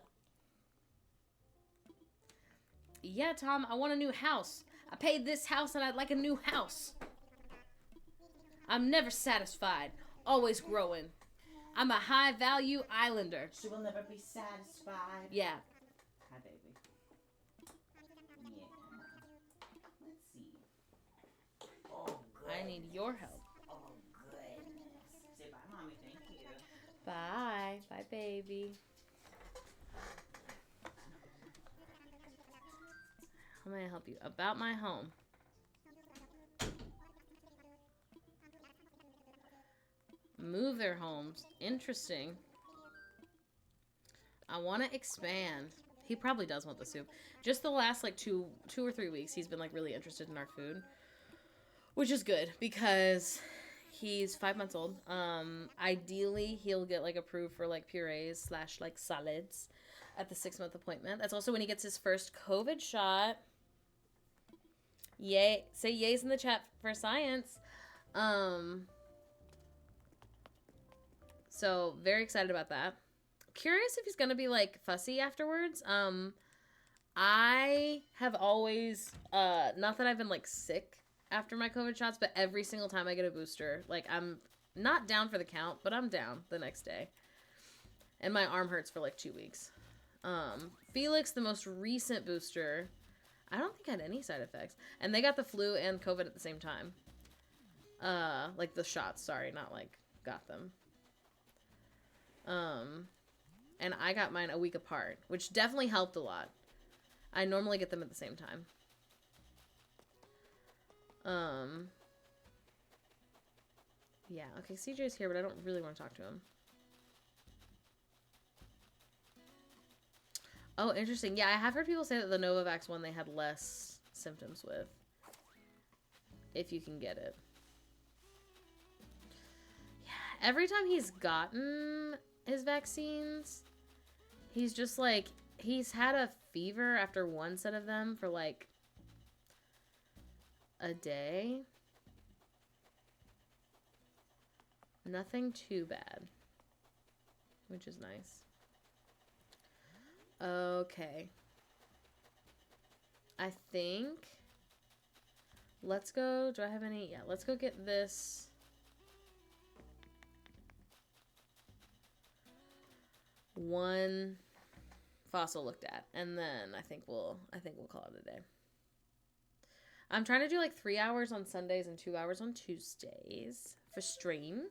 Yeah, Tom, I want a new house. I paid this house and I'd like a new house. I'm never satisfied. Always growing. I'm a high-value islander. She will never be satisfied. Yeah. Hi, baby. Yeah. Let's see. Oh, good. I need your help. Oh, goodness. Say bye, Mommy. Thank you. Bye. Bye, baby. How may I help you? About my home. Move their homes. Interesting. I want to expand. He probably does want the soup. Just the last like two or 3 weeks, he's been like really interested in our food, which is good because he's 5 months old. Ideally, he'll get like approved for like purees / like salads at the 6-month appointment. That's also when he gets his first COVID shot. Yay! Say yays in the chat for science. So very excited about that. Curious if he's gonna be like fussy afterwards. I have always not that I've been like sick after my COVID shots, but every single time I get a booster, like I'm not down for the count, but I'm down the next day. And my arm hurts for like 2 weeks. Felix, the most recent booster, I don't think had any side effects. And they got the flu and COVID at the same time. Like the shots, sorry, not like got them. And I got mine a week apart, which definitely helped a lot. I normally get them at the same time. Yeah, okay, CJ's here, but I don't really want to talk to him. Oh, interesting. Yeah, I have heard people say that the Novavax one they had less symptoms with. If you can get it. Yeah, every time he's gotten his vaccines, he's just like, he's had a fever after one set of them for like a day. Nothing too bad, which is nice. Okay. I think let's go. Do I have any? Yeah, let's go get this. One fossil looked at, and then I think we'll call it a day. I'm trying to do like 3 hours on Sundays and 2 hours on Tuesdays for stream.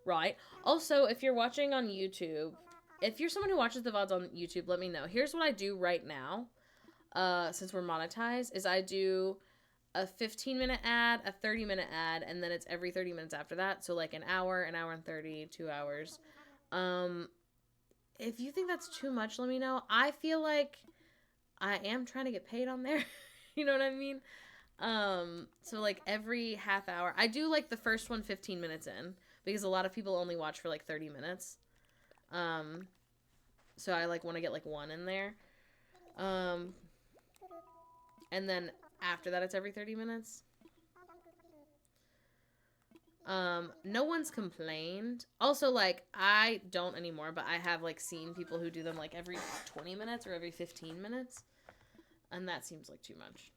Right. Also, if you're watching on YouTube, if you're someone who watches the VODs on YouTube, let me know. Here's what I do right now, since we're monetized, is I do a 15-minute ad, a 30-minute ad, and then it's every 30 minutes after that. So like an hour and 30, 2 hours. If you think that's too much, let me know. I feel like I am trying to get paid on there. You know what I mean? So like every half hour, I do like the first one 15 minutes in because a lot of people only watch for like 30 minutes. So I like want to get like one in there. And then after that, it's every 30 minutes. No one's complained. Also, like, I don't anymore, but I have, like, seen people who do them, like, every 20 minutes or every 15 minutes. And that seems like too much.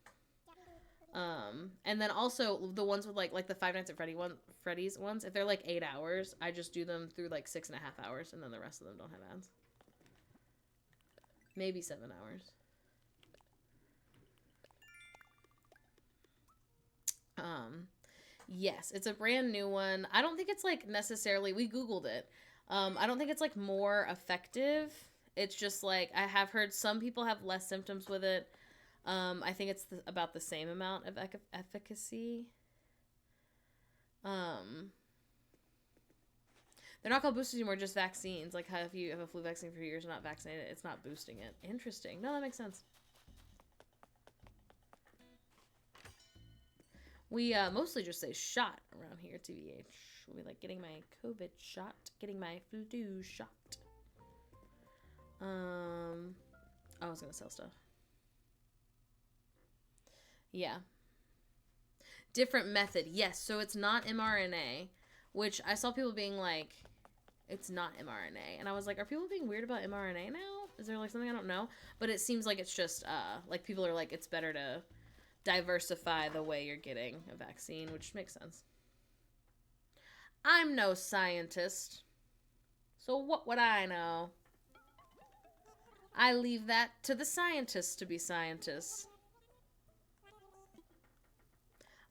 And then also the ones with, like the Five Nights at Freddy's ones, if they're, like, 8 hours, I just do them through, like, 6.5 hours, and then the rest of them don't have ads. Maybe 7 hours. Yes, it's a brand new one. I don't think it's like necessarily, we Googled it. I don't think it's like more effective. It's just like, I have heard some people have less symptoms with it. I think it's about the same amount of efficacy. They're not called boosters anymore, just vaccines. Like how if you have a flu vaccine for years and not vaccinated, it's not boosting it. Interesting. No, that makes sense. We mostly just say shot around here, TBH. We like getting my COVID shot, getting my flu shot. I was gonna sell stuff. Yeah. Different method, yes. So it's not mRNA, which I saw people being like, it's not mRNA. And I was like, are people being weird about mRNA now? Is there like something I don't know? But it seems like it's just, like people are like, it's better to diversify the way you're getting a vaccine, which makes sense. I'm no scientist, so what would I know? I leave that to the scientists to be scientists.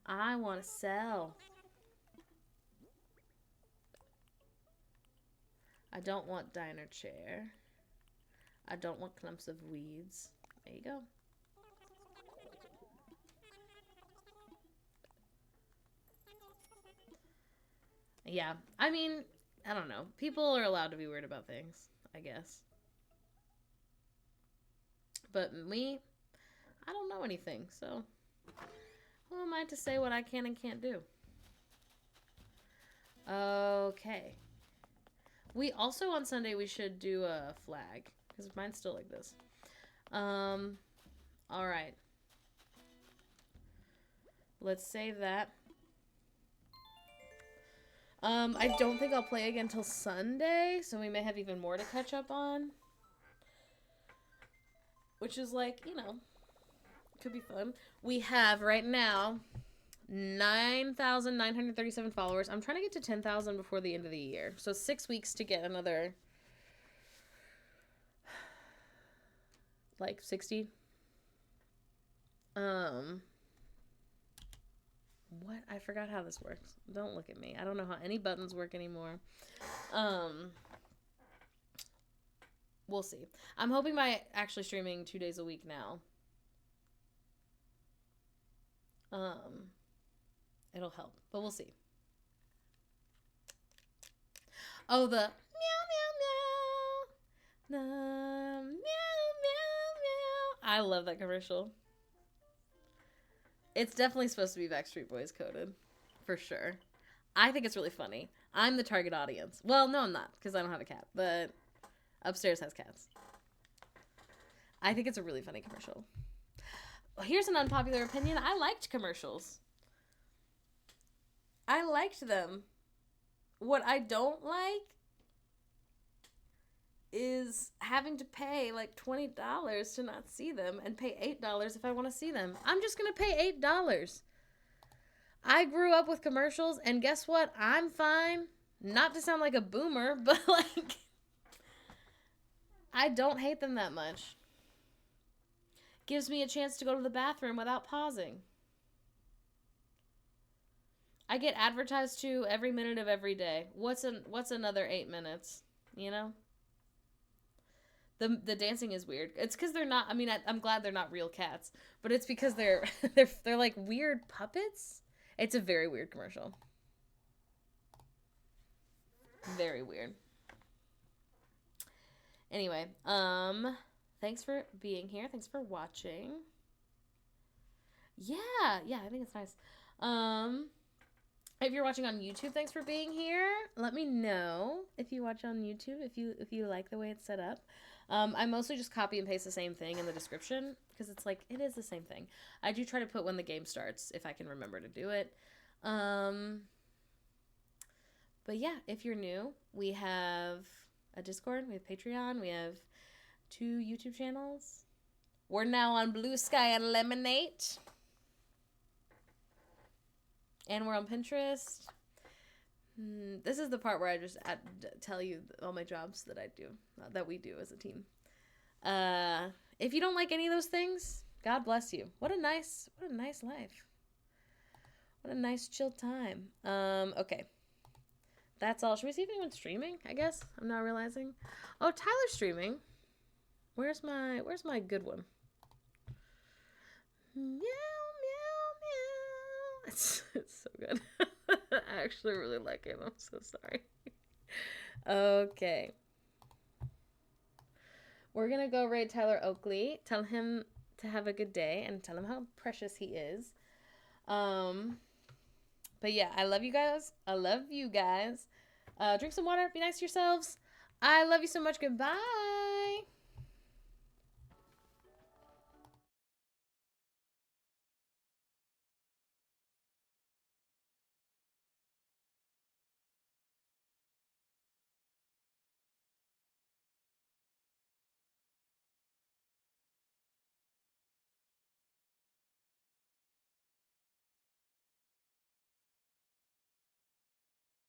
I want to sell. I don't want diner chair. I don't want clumps of weeds. There you go. Yeah, I mean, I don't know. People are allowed to be weird about things, I guess. But me, I don't know anything, so who am I to say what I can and can't do? Okay. We also, on Sunday, we should do a flag, because mine's still like this. Alright. Let's save that. I don't think I'll play again until Sunday, so we may have even more to catch up on. Which is like, you know, could be fun. We have right now 9,937 followers. I'm trying to get to 10,000 before the end of the year. So 6 weeks to get another, like, 60. What? I forgot how this works. Don't look at me. I don't know how any buttons work anymore. We'll see. I'm hoping by actually streaming 2 days a week now, it'll help. But we'll see. Oh, the meow, meow, meow. The meow, meow, meow. I love that commercial. It's definitely supposed to be Backstreet Boys coded. For sure. I think it's really funny. I'm the target audience. Well, no, I'm not, because I don't have a cat. But upstairs has cats. I think it's a really funny commercial. Here's an unpopular opinion. I liked commercials. I liked them. What I don't like is having to pay like $20 to not see them and pay $8 if I want to see them. I'm just going to pay $8. I grew up with commercials, and guess what? I'm fine. Not to sound like a boomer, but like, I don't hate them that much. Gives me a chance to go to the bathroom without pausing. I get advertised to every minute of every day. What's another 8 minutes? You know? The dancing is weird. It's because they're not. I mean, I'm glad they're not real cats, but it's because they're they're like weird puppets. It's a very weird commercial. Very weird. Anyway, thanks for being here. Thanks for watching. Yeah, I think it's nice. If you're watching on YouTube, thanks for being here. Let me know if you watch on YouTube, if you like the way it's set up. I mostly just copy and paste the same thing in the description because it's like, it is the same thing. I do try to put when the game starts if I can remember to do it. But yeah, if you're new, we have a Discord, we have Patreon, we have 2 YouTube channels. We're now on Blue Sky and Lemonade. And we're on Pinterest. This is the part where I just tell you all my jobs that I do, that we do as a team. If you don't like any of those things, God bless you. What a nice life. What a nice chill time. Okay. That's all. Should we see if anyone's streaming? I guess I'm not realizing. Oh, Tyler's streaming. Where's my good one? Meow, meow, meow. It's so good. I actually really like it. I'm so sorry. Okay. We're going to go raid Tyler Oakley. Tell him to have a good day and tell him how precious he is. But yeah, I love you guys. Drink some water. Be nice to yourselves. I love you so much. Goodbye.